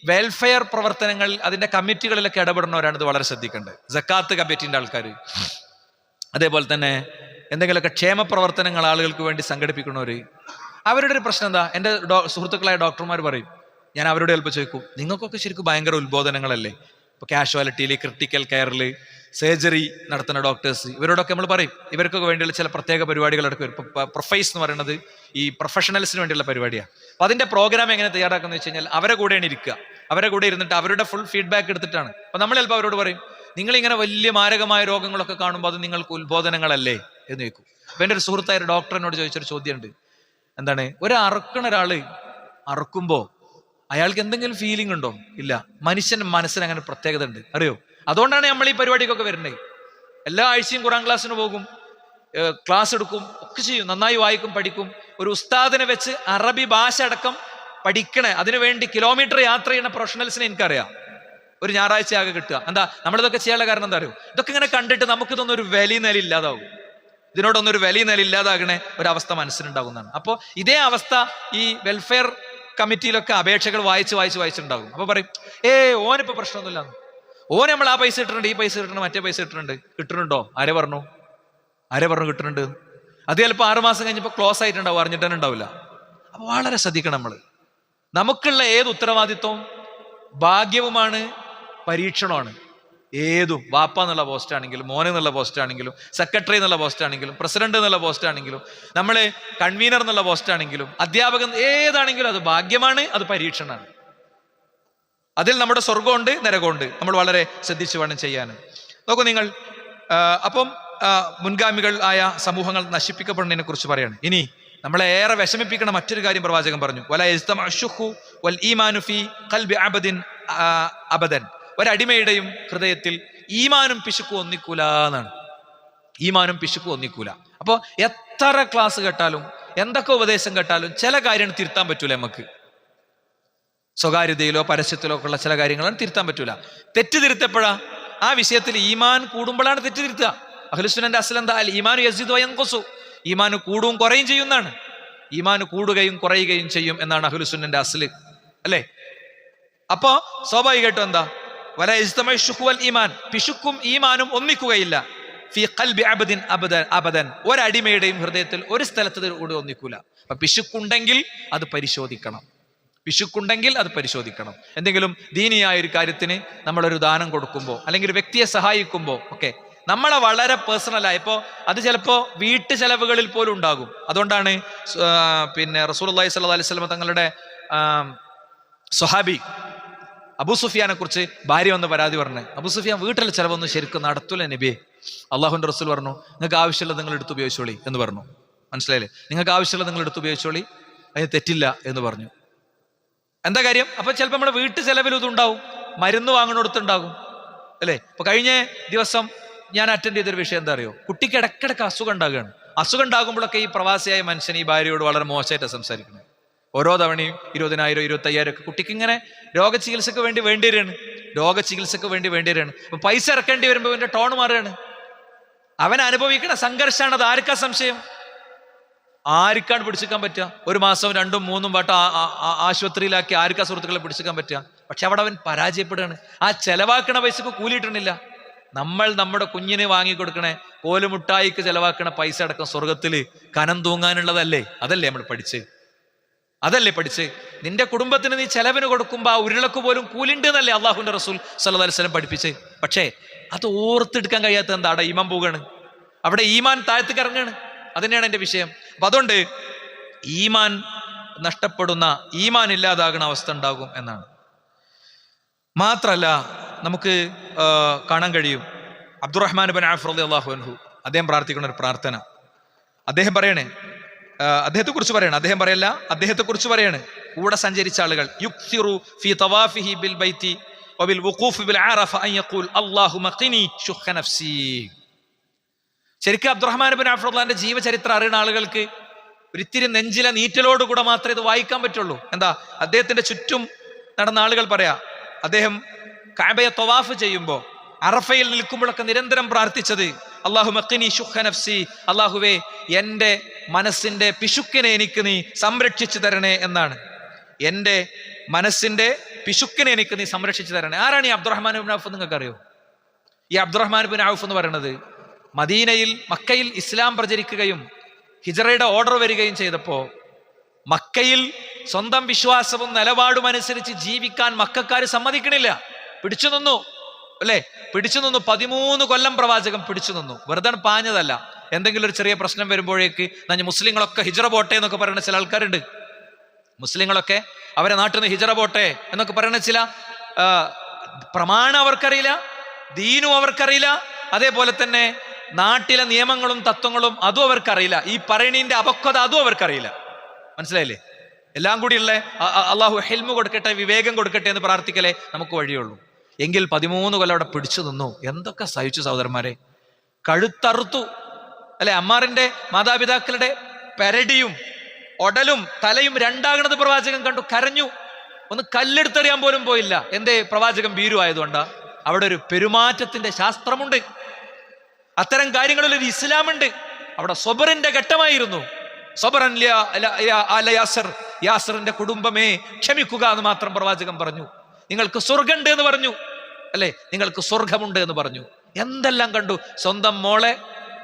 വെൽഫെയർ പ്രവർത്തനങ്ങൾ, അതിന്റെ കമ്മിറ്റികളിലൊക്കെ ഇടപെടുന്നവരാണ് ഇത് വളരെ ശ്രദ്ധിക്കേണ്ടത്. സക്കാത്ത് കമ്മിറ്റിന്റെ ആൾക്കാർ, അതേപോലെ തന്നെ എന്തെങ്കിലുമൊക്കെ ക്ഷേമ പ്രവർത്തനങ്ങൾ ആളുകൾക്ക് വേണ്ടി സംഘടിപ്പിക്കുന്നവര്. അവരുടെ ഒരു പ്രശ്നം എന്താ? എൻ്റെ സുഹൃത്തുക്കളായ ഡോക്ടർമാർ പറയും, ഞാൻ അവരോട് ചിലപ്പോൾ ചോദിക്കും, നിങ്ങൾക്കൊക്കെ ശരിക്കും ഭയങ്കര ഉത്ബോധനങ്ങളല്ലേ, ഇപ്പോൾ കാഷ്വാലിറ്റിയിൽ, ക്രിട്ടിക്കൽ കെയറിൽ, സർജറി നടത്തുന്ന ഡോക്ടേഴ്സ്, ഇവരോടൊക്കെ നമ്മൾ പറയും ഇവർക്കൊക്കെ വേണ്ടിയുള്ള ചില പ്രത്യേക പരിപാടികളൊക്കെ വരും. ഇപ്പോൾ പ്രൊഫൈസ് എന്ന് പറയുന്നത് ഈ പ്രൊഫഷണൽസിന് വേണ്ടിയുള്ള പരിപാടിയാണ്. അപ്പോൾ അതിൻ്റെ പ്രോഗ്രാം എങ്ങനെ തയ്യാറാക്കുന്നത് വെച്ച് കഴിഞ്ഞാൽ അവരെ കൂടെയാണ് ഇരിക്കുക. അവരെ കൂടെ ഇരുന്നിട്ട് അവരുടെ ഫുൾ ഫീഡ്ബാക്ക് എടുത്തിട്ടാണ്. അപ്പോൾ നമ്മൾ ചിലപ്പോൾ അവരോട് പറയും, നിങ്ങളിങ്ങനെ വലിയ മാരകമായ രോഗങ്ങളൊക്കെ കാണുമ്പോൾ അത് നിങ്ങൾക്ക് ഉത്ബോധനങ്ങളല്ലേ എന്ന് ചോദിക്കും. അപ്പോൾ എൻ്റെ ഒരു സുഹൃത്തായ ഒരു ഡോക്ടറിനോട് ചോദിച്ചൊരു ചോദ്യമുണ്ട്. എന്താണ്, അറുക്കണ ഒരാൾ അറുക്കുമ്പോൾ അയാൾക്ക് എന്തെങ്കിലും ഫീലിംഗ് ഉണ്ടോ? ഇല്ല. മനുഷ്യൻ്റെ മനസ്സിന് അങ്ങനെ പ്രത്യേകത ഉണ്ട്, അറിയോ? അതുകൊണ്ടാണ് നമ്മൾ ഈ പരിപാടിക്കൊക്കെ വരുന്നത്. എല്ലാ ആഴ്ചയും ഖുർആൻ ക്ലാസ്സിന് പോകും, ക്ലാസ് എടുക്കും, ഒക്കെ ചെയ്യും, നന്നായി വായിക്കും, പഠിക്കും. ഒരു ഉസ്താദിനെ വെച്ച് അറബി ഭാഷ അടക്കം പഠിക്കണേ, അതിനുവേണ്ടി കിലോമീറ്റർ യാത്ര ചെയ്യുന്ന പ്രൊഫഷണൽസിനെ എനിക്കറിയാം. ഒരു ഞായറാഴ്ച ആകെ കിട്ടുക. എന്താ നമ്മളിതൊക്കെ ചെയ്യാനുള്ള കാരണം എന്താ അറിയോ? ഇതൊക്കെ ഇങ്ങനെ കണ്ടിട്ട് നമുക്കിതൊന്നും ഒരു വലിയ നില ഇല്ലാതാവും. ഇതിനോടൊന്നും ഒരു വലിയ നില ഇല്ലാതാകണേ ഒരവസ്ഥ മനസ്സിലുണ്ടാകുന്നതാണ്. അപ്പോൾ ഇതേ അവസ്ഥ ഈ വെൽഫെയർ കമ്മിറ്റിയിലൊക്കെ അപേക്ഷകൾ വായിച്ചിട്ടുണ്ടാകും. അപ്പോൾ പറയും, ഓനിപ്പോൾ പ്രശ്നമൊന്നുമില്ല, ഓൻ നമ്മൾ ആ പൈസ ഇട്ടിട്ടുണ്ട്, ഈ പൈസ ഇട്ടിട്ടുണ്ട്, മറ്റേ പൈസ ഇട്ടിട്ടുണ്ട്. കിട്ടുന്നുണ്ടോ? ആരെ പറഞ്ഞു കിട്ടുന്നുണ്ട്? അത് ചിലപ്പോൾ 6 മാസം കഴിഞ്ഞപ്പോൾ ക്ലോസ് ആയിട്ടുണ്ടാവും, അറിഞ്ഞിട്ട് തന്നെ ഉണ്ടാവില്ല. അപ്പോൾ വളരെ ശ്രദ്ധിക്കണം നമ്മൾ. നമുക്കുള്ള ഏത് ഉത്തരവാദിത്വവും ഭാഗ്യവുമാണ്, പരീക്ഷണമാണ്. ഏതും വാപ്പ എന്നുള്ള പോസ്റ്റ് ആണെങ്കിലും, മോൻ എന്നുള്ള പോസ്റ്റ് ആണെങ്കിലും, സെക്രട്ടറി എന്നുള്ള പോസ്റ്റ് ആണെങ്കിലും, പ്രസിഡന്റ് എന്നുള്ള പോസ്റ്റ് ആണെങ്കിലും, നമ്മൾ കൺവീനർ എന്നുള്ള പോസ്റ്റ് ആണെങ്കിലും, അധ്യാപകൻ ഏതാണെങ്കിലും അത് ഭാഗ്യമാണ്, അത് പരീക്ഷണമാണ്. അതിൽ നമ്മുടെ സ്വർഗമുണ്ട്, നരകമുണ്ട്. നമ്മൾ വളരെ ശ്രദ്ധിച്ചു വേണം ചെയ്യാൻ. നോക്കൂ നിങ്ങൾ, അപ്പം മുൻഗാമികൾ ആയ സമൂഹങ്ങൾ നശിപ്പിക്കപ്പെടുന്നതിനെ കുറിച്ച് പറയാണ്. ഇനി നമ്മളെ ഏറെ വിഷമിപ്പിക്കുന്ന മറ്റൊരു കാര്യം പ്രവാചകൻ പറഞ്ഞു, ഒരടിമയുടെയും ഹൃദയത്തിൽ ഈമാനും പിശുക്കും ഒന്നിക്കൂല എന്നാണ്. ഈമാനും പിശുക്കും ഒന്നിക്കൂല. അപ്പോൾ എത്ര ക്ലാസ് കേട്ടാലും, എന്തൊക്കെ ഉപദേശം കേട്ടാലും ചില കാര്യങ്ങൾ തിരുത്താൻ പറ്റൂല. നമുക്ക് സ്വകാര്യതയിലോ പരസ്യത്തിലോ ഒക്കെ ഉള്ള ചില കാര്യങ്ങളാണ് തിരുത്താൻ പറ്റൂല. തെറ്റ് തിരുത്തപ്പോഴാ ആ വിഷയത്തിൽ ഈമാൻ കൂടുമ്പോഴാണ് തെറ്റ് തിരുത്തുക. അഹ്ലുസുന്നന്റെ അസ്ൽ എന്താ? ഈമാനു യസീദു വയൻഖുസു, ഈമാൻ കൂടും കുറയും ചെയ്യുന്നതാണ്. ഈമാൻ കൂടുകയും കുറയുകയും ചെയ്യും എന്നാണ് അഹ്ലുസുന്നന്റെ അസ്ൽ, അല്ലേ? അപ്പോ സ്വാഭാവികമായിട്ടും എന്താ, വല യജ്തമഉ ശുഖു വൽ ഈമാൻ, പിശുക്കും ഈമാനും ഒന്നിക്കുകയില്ല. ഫീ ഖൽബി അബ്ദിൻ അബദൻ, ഒരടിമയുടെയും ഹൃദയത്തിൽ ഒരു സ്ഥലത്ത് കൂടി ഒന്നിക്കൂല. അപ്പൊ പിശുക്കുണ്ടെങ്കിൽ അത് പരിശോധിക്കണം. എന്തെങ്കിലും ദീനിയായ ഒരു കാര്യത്തിന് നമ്മളൊരു ദാനം കൊടുക്കുമ്പോൾ, അല്ലെങ്കിൽ ഒരു വ്യക്തിയെ സഹായിക്കുമ്പോൾ ഒക്കെ നമ്മളെ വളരെ പേഴ്സണലായി, ഇപ്പോൾ അത് ചിലപ്പോൾ വീട്ടു ചെലവുകളിൽ പോലും ഉണ്ടാകും. അതുകൊണ്ടാണ് പിന്നെ റസൂലുള്ളാഹി സ്വല്ലല്ലാഹു അലൈഹി വസല്ലം തങ്ങളുടെ സ്വഹാബി അബൂ സുഫിയാനെ കുറിച്ച് ഭാര്യ വന്ന് പരാതി പറഞ്ഞു. അബൂ സുഫിയാൻ വീട്ടിലെ ചിലവൊന്നും ശരിക്കും നടത്തൂല നബിയെ. അള്ളാഹുവിന്റെ റസൂൽ പറഞ്ഞു, നിങ്ങൾക്ക് ആവശ്യമുള്ളത് നിങ്ങൾ എടുത്ത് ഉപയോഗിച്ചോളി എന്ന് പറഞ്ഞു. മനസ്സിലായില്ലേ? നിങ്ങൾക്ക് ആവശ്യമുള്ളത് നിങ്ങൾ എടുത്ത് ഉപയോഗിച്ചോളി, അതിന് തെറ്റില്ല എന്ന് പറഞ്ഞു. എന്താ കാര്യം? അപ്പൊ ചിലപ്പോൾ നമ്മുടെ വീട്ടു ചെലവിൽ ഇതുണ്ടാവും, മരുന്ന് വാങ്ങണോടത്തുണ്ടാകും, അല്ലേ? ഇപ്പൊ കഴിഞ്ഞ ദിവസം ഞാൻ അറ്റൻഡ് ചെയ്തൊരു വിഷയം എന്താ അറിയോ? കുട്ടിക്ക് ഇടയ്ക്കിടയ്ക്ക് അസുഖം ഉണ്ടാകുകയാണ്. അസുഖം ഉണ്ടാകുമ്പോഴൊക്കെ ഈ പ്രവാസിയായ മനുഷ്യൻ ഈ ഭാര്യയോട് വളരെ മോശമായിട്ടാണ് സംസാരിക്കുന്നത്. ഓരോ തവണയും 20,000 25,000 ഒക്കെ കുട്ടിക്ക് ഇങ്ങനെ രോഗചികിത്സക്ക് വേണ്ടി വരികയാണ്. അപ്പൊ പൈസ ഇറക്കേണ്ടി വരുമ്പോൾ ഇവന്റെ ടോൺ മാറുകയാണ്. അവൻ അനുഭവിക്കുന്ന സംഘർഷമാണ്. അത് ആർക്കാ സംശയം? ആർക്കാണ് പിടിച്ചെടുക്കാൻ പറ്റുക? 1 മാസം 2 3 വട്ടം ആശുപത്രിയിലാക്കി ആർക്കാ സുഹൃത്തുക്കളെ പിടിച്ചെടുക്കാൻ പറ്റുക? പക്ഷെ അവിടെ അവൻ പരാജയപ്പെടുകയാണ്. ആ ചെലവാക്കണ പൈസക്ക് കൂലിയിട്ടണില്ല. നമ്മൾ നമ്മുടെ കുഞ്ഞിന് വാങ്ങിക്കൊടുക്കണേ കോലുമുട്ടായിക്ക് ചെലവാക്കണ പൈസ അടക്കം സ്വർഗത്തിൽ കനം തൂങ്ങാനുള്ളതല്ലേ? അതല്ലേ നമ്മൾ പഠിച്ച്? നിന്റെ കുടുംബത്തിന് നീ ചെലവിന് കൊടുക്കുമ്പോൾ ആ ഉരുളക്ക് പോലും കൂലിണ്ട് എന്നല്ലേ അള്ളാഹുവിന്റെ റസൂൽ സല്ലല്ലാഹു അലൈഹി വസല്ലം പഠിപ്പിച്ച്. പക്ഷേ അത് ഓർത്തെടുക്കാൻ കഴിയാത്ത എന്താ? അവിടെ ഈമാൻ പോവുകയാണ്, അവിടെ ഈമാൻ താഴത്തേക്ക് ഇറങ്ങുകയാണ്. അതന്നെയാണ് എൻ്റെ വിഷയം. അപ്പൊ അതുകൊണ്ട് ഈമാൻ നഷ്ടപ്പെടുന്ന, ഈമാൻ ഇല്ലാതാകുന്ന അവസ്ഥ ഉണ്ടാകും എന്നാണ്. മാത്രല്ല നമുക്ക് കാണാൻ കഴിയും, അബ്ദുറഹ്മാൻ ഇബ്നു ഔഫ് റളിയല്ലാഹു അൻഹു അദ്ദേഹം പ്രാർത്ഥിക്കുന്ന ഒരു പ്രാർത്ഥന. അദ്ദേഹം പറയണേ, അദ്ദേഹത്തെക്കുറിച്ച് പറയാണ്, കൂടെ സഞ്ചരിച്ച ആളുകൾ യുക്സിറു ഫീ തവാഫിഹി ബിൽ ബൈത്തി വബിൽ വുഖൂഫ് ബിൽ അറഫ അൻ യഖൂൽ അല്ലാഹുമ്മ ഖിനി ശുഖ നഫ്സി. ശരിക്കും അബ്ദുറഹ്മാൻ ഇബ്നു ഔഫ് റളിയല്ലാഹുവിന്റെ ജീവചരിത്രം അറിയുന്ന ആളുകൾക്ക് ഒരിത്തിരി നെഞ്ചിലെ നീറ്റലോടുകൂടെ മാത്രമേ ഇത് വായിക്കാൻ പറ്റുള്ളൂ. എന്താ? അദ്ദേഹത്തിന്റെ ചുറ്റും നടന്ന ആളുകൾ പറയാ, അദ്ദേഹം കഅബയെ തവാഫ് ചെയ്യുമ്പോൾ അറഫയിൽ നിൽക്കുമ്പോഴൊക്കെ നിരന്തരം പ്രാർത്ഥിച്ചത് അല്ലാഹുമ്മ ഖിനി ശുഖ നഫ്സി, അല്ലാഹുവേ എൻ്റെ മനസ്സിന്റെ പിശുക്കിനെ എനിക്ക് നീ സംരക്ഷിച്ചു തരണേ എന്നാണ്. എൻ്റെ മനസ്സിന്റെ പിശുക്കിനെ എനിക്ക് നീ സംരക്ഷിച്ചു തരണേ. ആരാണ് ഈ അബ്ദുറഹ്മാൻ ഇബ്നു ഔഫ്? നിങ്ങൾക്ക് അറിയോ? ഈ അബ്ദുറഹ്മാൻ ഇബ്നു ഔഫ് എന്ന് പറയുന്നത് മക്കയിൽ ഇസ്ലാം പ്രചരിക്കുകയും ഹിജറയുടെ ഓർഡർ വരികയും ചെയ്തപ്പോൾ മക്കയിൽ സ്വന്തം വിശ്വാസവും നിലപാടും അനുസരിച്ച് ജീവിക്കാൻ മക്കക്കാർ സമ്മതിക്കണില്ല, പിടിച്ചു നിന്നു. അല്ലെ, പിടിച്ചു നിന്നു. 13 കൊല്ലം പ്രവാചകൻ പിടിച്ചു നിന്നു. വെറുതെ പാഞ്ഞതല്ല. എന്തെങ്കിലും ഒരു ചെറിയ പ്രശ്നം വരുമ്പോഴേക്ക് മുസ്ലിങ്ങളൊക്കെ ഹിജ്റ പോട്ടെ എന്നൊക്കെ പറയുന്ന ചില ആൾക്കാരുണ്ട്. മുസ്ലിങ്ങളൊക്കെ അവരെ നാട്ടിൽ നിന്ന് ഹിജ്റ പോട്ടെ എന്നൊക്കെ പറയുന്ന ചില പ്രമാണം അവർക്കറിയില്ല, ദീനും അവർക്കറിയില്ല, അതേപോലെ തന്നെ നാട്ടിലെ നിയമങ്ങളും തത്വങ്ങളും അതും അവർക്കറിയില്ല. ഈ പറയണീന്റെ അപക്വത അതും അവർക്കറിയില്ല. മനസ്സിലായില്ലേ? എല്ലാം കൂടിയുള്ള അള്ളാഹു ഹെൽമ് കൊടുക്കട്ടെ, വിവേകം കൊടുക്കട്ടെ എന്ന് പ്രാർത്ഥിക്കലേ നമുക്ക് വഴിയുള്ളൂ. എങ്കിൽ 13 കൊല്ലം അവിടെ പിടിച്ചു നിന്നു. എന്തൊക്കെ സഹിച്ചു സഹോദരന്മാരെ. കഴുത്തറുത്തു അല്ലെ. അമ്മാറിന്റെ മാതാപിതാക്കളുടെ പെരടിയും ഒടലും തലയും രണ്ടാകണത് പ്രവാചകൻ കണ്ടു, കരഞ്ഞു. ഒന്ന് കല്ലെടുത്തെറിയാൻ പോലും പോയില്ല. എന്തേ? പ്രവാചകൻ ഭീരു ആയതുകൊണ്ടാ. അവിടെ ഒരു പെരുമാറ്റത്തിന്റെ ശാസ്ത്രമുണ്ട്, അത്തരം കാര്യങ്ങളിൽ ഒരു ഇസ്ലാമുണ്ട്. അവിടെ സബറിന്റെ ഘട്ടമായിരുന്നു. സബറൻ യാസറിന്റെ കുടുംബമേ ക്ഷമിക്കുക എന്ന് മാത്രം പ്രവാചകൻ പറഞ്ഞു. നിങ്ങൾക്ക് സ്വർഗമുണ്ട് എന്ന് പറഞ്ഞു അല്ലെ, നിങ്ങൾക്ക് സ്വർഗമുണ്ട് എന്ന് പറഞ്ഞു. എന്തെല്ലാം കണ്ടു. സ്വന്തം മോളെ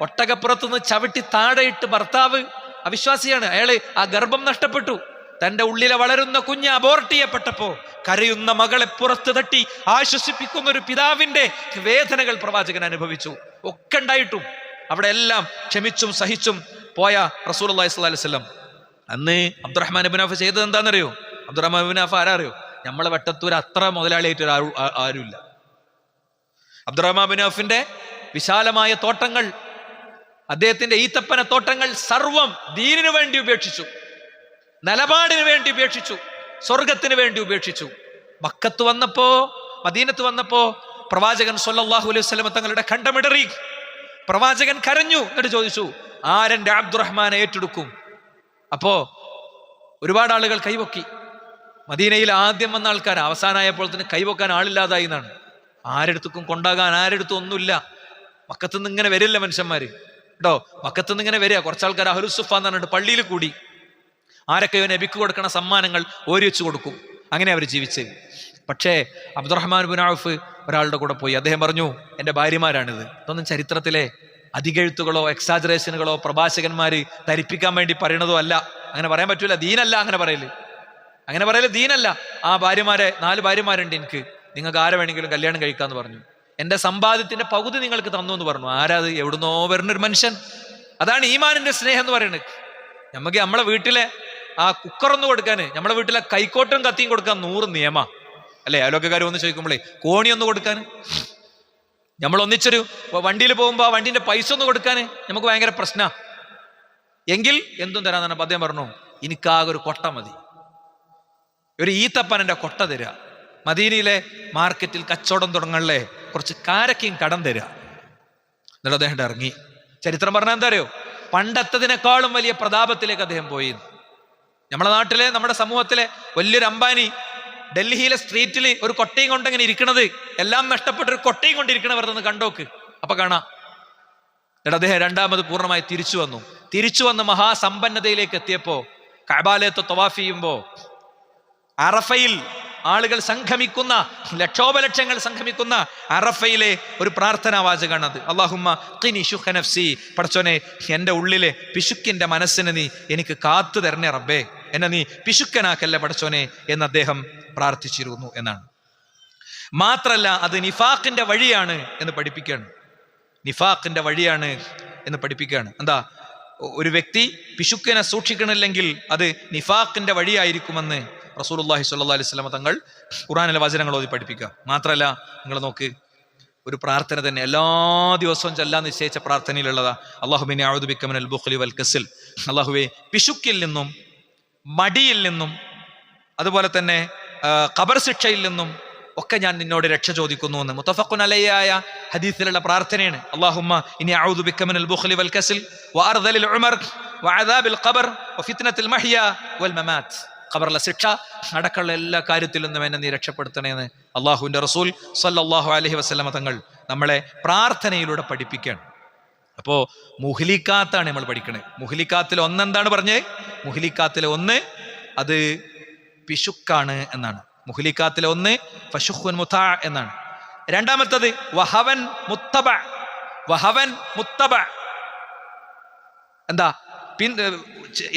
ഒട്ടകപ്പുറത്തുനിന്ന് ചവിട്ടി താഴെയിട്ട് ഭർത്താവ് അവിശ്വാസിയാണ്, അയാള് ആ ഗർഭം നഷ്ടപ്പെട്ടു. തന്റെ ഉള്ളിലെ വളരുന്ന കുഞ്ഞ് അബോർട്ട് ചെയ്യപ്പെട്ടപ്പോ കരയുന്ന മകളെ പുറത്ത് തട്ടി ആശ്വസിപ്പിക്കുന്ന ഒരു പിതാവിന്റെ വേദനകൾ പ്രവാചകൻ അനുഭവിച്ചു. ഒക്കെ ഉണ്ടായിട്ടും അവിടെ എല്ലാം ക്ഷമിച്ചും സഹിച്ചും പോയ റസൂലുള്ളാഹി സ്വല്ലല്ലാഹു അലൈഹി വസല്ലം അന്ന് അബ്ദുറഹ്മാൻ ഇബ്നു ഔഫ് ചെയ്തത് എന്താണെന്നറിയോ? അബ്ദുറഹ്മാൻ ഇബ്നു ഔഫ് ആരാ അറിയോ? നമ്മളെ വെട്ടത്തൂർ അത്ര മുതലാളിയായിട്ട് ആരുമില്ല. അബ്ദുറഹ്മാൻ ഇബ്നു ഔഫിന്റെ വിശാലമായ തോട്ടങ്ങൾ, അദ്ദേഹത്തിന്റെ ഈത്തപ്പന തോട്ടങ്ങൾ സർവം ദീനിനു വേണ്ടി ഉപേക്ഷിച്ചു, നിലപാടിന് വേണ്ടി ഉപേക്ഷിച്ചു, സ്വർഗത്തിന് വേണ്ടി ഉപേക്ഷിച്ചു. മക്കത്ത് വന്നപ്പോ, മദീനത്ത് വന്നപ്പോ പ്രവാചകൻ സ്വല്ലല്ലാഹു അലൈഹി വസല്ലം തങ്ങളുടെ കണ്ടമിടറി. പ്രവാചകൻ കരഞ്ഞു. എന്നിട്ട് ചോദിച്ചു, ആരെന്റെ അബ്ദുറഹ്മാനെ ഏറ്റെടുക്കും? അപ്പോ ഒരുപാട് ആളുകൾ കൈവക്കി. മദീനയിൽ ആദ്യം വന്ന ആൾക്കാർ അവസാനമായപ്പോൾ തന്നെ കൈവക്കാൻ ആളില്ലാതായി എന്നാണ്. ആരെടുത്തുക്കും കൊണ്ടാകാൻ ആരെടുത്തും ഒന്നുമില്ല. മക്കത്തുനിന്ന് ഇങ്ങനെ വരില്ല മനുഷ്യന്മാര് കേട്ടോ. മക്കത്തുനിന്ന് ഇങ്ങനെ വരിക കുറച്ച് ആൾക്കാർ അഹ്ലുസുഫ എന്ന് പറഞ്ഞിട്ട് പള്ളിയിൽ കൂടി ആരൊക്കെയോ നബിക്ക് കൊടുക്കണ സമ്മാനങ്ങൾ ഓരി വെച്ചു കൊടുക്കും. അങ്ങനെ അവർ ജീവിച്ചത്. പക്ഷേ അബ്ദുറഹ്മാൻ ഇബ്നു ഔഫ് ഒരാളുടെ കൂടെ പോയി. അദ്ദേഹം പറഞ്ഞു, എൻ്റെ ഭാര്യമാരാണിത്. ഇതൊന്നും ചരിത്രത്തിലെ അധികെഴുത്തുകളോ എക്സാജറേഷനുകളോ പ്രഭാഷകന്മാര് ധരിപ്പിക്കാൻ വേണ്ടി പറയണതോ അല്ല. അങ്ങനെ പറയാൻ പറ്റൂല. ദീനല്ല അങ്ങനെ പറയല്. അങ്ങനെ പറയല് ദീനല്ല. ആ ഭാര്യമാരെ 4 ഭാര്യമാരുണ്ട് എനിക്ക്, നിങ്ങൾക്ക് ആരെ വേണമെങ്കിലും കല്യാണം കഴിക്കാന്ന് പറഞ്ഞു. എൻ്റെ സമ്പാദ്യത്തിന്റെ പകുതി നിങ്ങൾക്ക് തന്നു എന്ന് പറഞ്ഞു. ആരാത്? എവിടുന്നോ വരുന്നൊരു മനുഷ്യൻ. അതാണ് ഈമാനിന്റെ സ്നേഹം എന്ന് പറയുന്നത്. നമുക്ക് നമ്മളെ വീട്ടിലെ ആ കുക്കറൊന്ന് കൊടുക്കാന്, നമ്മളെ വീട്ടിലെ കൈക്കോട്ടും കത്തിയും കൊടുക്കാൻ 100 നിയമ അല്ലെ. അയലോക്കാർ ഒന്ന് ചോദിക്കുമ്പോഴേ കോണി ഒന്ന് കൊടുക്കാൻ, നമ്മൾ ഒന്നിച്ചൊരു വണ്ടിയിൽ പോകുമ്പോൾ ആ വണ്ടിന്റെ പൈസ ഒന്ന് കൊടുക്കാൻ നമുക്ക് ഭയങ്കര പ്രശ്ന. എങ്കിൽ എന്തും തരാന്ന് പറഞ്ഞപ്പോൾ അദ്ദേഹം പറഞ്ഞു, എനിക്കാകെ ഒരു കൊട്ട മതി, ഒരു ഈത്തപ്പനന്റെ കൊട്ട തരിക. മദീനയിലെ മാർക്കറ്റിൽ കച്ചവടം തുടങ്ങണല്ലേ, കുറച്ച് കാരക്കയും കടം തരിക. എന്നിട്ട് അദ്ദേഹം ഇറങ്ങി. ചരിത്രം പറഞ്ഞാൽ എന്താ അറിയോ? പണ്ടത്തതിനേക്കാളും വലിയ പ്രതാപത്തിലേക്ക് അദ്ദേഹം പോയി. നമ്മുടെ നാട്ടിലെ, നമ്മുടെ സമൂഹത്തിലെ വലിയൊരു അംബാനി ഡൽഹിയിലെ സ്ട്രീറ്റിൽ ഒരു കൊട്ടയും കൊണ്ടെങ്ങനെ ഇരിക്കണത്, എല്ലാം നഷ്ടപ്പെട്ട ഒരു കൊട്ടയും കൊണ്ടിരിക്കണവരെന്ന് കണ്ടോക്ക്. അപ്പൊ കാണാം. എന്നിട്ട് അദ്ദേഹം രണ്ടാമത് പൂർണ്ണമായി തിരിച്ചു വന്ന് മഹാസമ്പന്നതയിലേക്ക് എത്തിയപ്പോ കഅബാലയത്തെ തവാഫ് ചെയ്യുമ്പോ അറഫയിൽ ആളുകൾ സംഗമിക്കുന്ന, ലക്ഷോപലക്ഷങ്ങൾ സംഗമിക്കുന്ന അറഫയിലെ ഒരു പ്രാർത്ഥനാ വാചകമാണത്. അല്ലാഹുമ്മ ഖിനി ശുഖ നഫ്സി, പടച്ചോനെ എൻ്റെ ഉള്ളിലെ പിശുക്കിന്റെ മനസ്സിനെ നീ എനിക്ക് കാത്തു തരണേ റബ്ബേ, എന്നെ നീ പിശുക്കനാക്കല്ല പടച്ചോനെ എന്ന് അദ്ദേഹം പ്രാർത്ഥിച്ചിരുന്നു എന്നാണ്. മാത്രല്ല അത് നിഫാഖിന്റെ വഴിയാണ് എന്ന് പഠിപ്പിക്കുകയാണ്. നിഫാഖിന്റെ വഴിയാണ് എന്ന് പഠിപ്പിക്കുകയാണ്. എന്താ? ഒരു വ്യക്തി പിശുക്കിനെ സൂക്ഷിക്കണില്ലെങ്കിൽ അത് നിഫാഖിന്റെ വഴിയായിരിക്കുമെന്ന് റസൂലുള്ളാഹി സ്വല്ലല്ലാഹു അലൈഹി വസല്ലം തങ്ങൾ ഖുർആനിലെ വചനങ്ങൾ ഓതി പഠിപ്പിക്കുക. മാത്രല്ല നിങ്ങൾ നോക്ക്, ഒരു പ്രാർത്ഥന തന്നെ എല്ലാ ദിവസവും ചൊല്ലാൻ നിശ്ചയിച്ച പ്രാർത്ഥനയിലുള്ളതാ, അല്ലാഹുമ്മ അഊദു ബിക മിനൽ ബുഖ്ലി വൽ കസ്ൽ. അല്ലാഹുവേ, പിശുക്കിൽ നിന്നും മടിയിൽ നിന്നും അതുപോലെ തന്നെ ഖബർ ശിക്ഷയിൽ നിന്നും ഒക്കെ ഞാൻ നിന്നോട് രക്ഷ ചോദിക്കുന്നു എന്ന് മുത്തഫഖുൻ അലൈഹിയായ ഹദീസിലുള്ള പ്രാർത്ഥനയാണ്. അല്ലാഹുമ്മ ഇനി അഊദു ബിക മിനൽ ബുഖ്ലി വൽ കസ്ൽ വഅർദലിൽ ഉമർ വഅദാബിൽ ഖബർ വഫിത്നത്തിൽ മഹ്യ വൽ മമാത്ത്. ഖബറിലെ ശിക്ഷ അടക്കമുള്ള എല്ലാ കാര്യത്തിൽ നിന്നും എന്നെ നീ രക്ഷപ്പെടുത്തണേന്ന് അള്ളാഹുവിന്റെ റസൂൽ സല്ലല്ലാഹു അലൈഹി വസല്ലമ തങ്ങൾ നമ്മളെ പ്രാർത്ഥനയിലൂടെ പഠിപ്പിക്കുകയാണ്. അപ്പോ മുഹ്ലിക്കാത്താണ് നമ്മൾ പഠിക്കണേ. മുഹ്ലിക്കാത്തിൽ ഒന്നെന്താണ് പറഞ്ഞേ? മുഹ്ലിക്കാത്തിലെ ഒന്ന് അത് പിശുക്കാണ് എന്നാണ്. മുഹ്ലിക്കാത്തിലെ ഒന്ന് ഫശുഖുൻ മുതാ എന്നാണ്. രണ്ടാമത്തത് വഹവൻ മുത്തബ. വഹവൻ മുത്തബ എന്താ?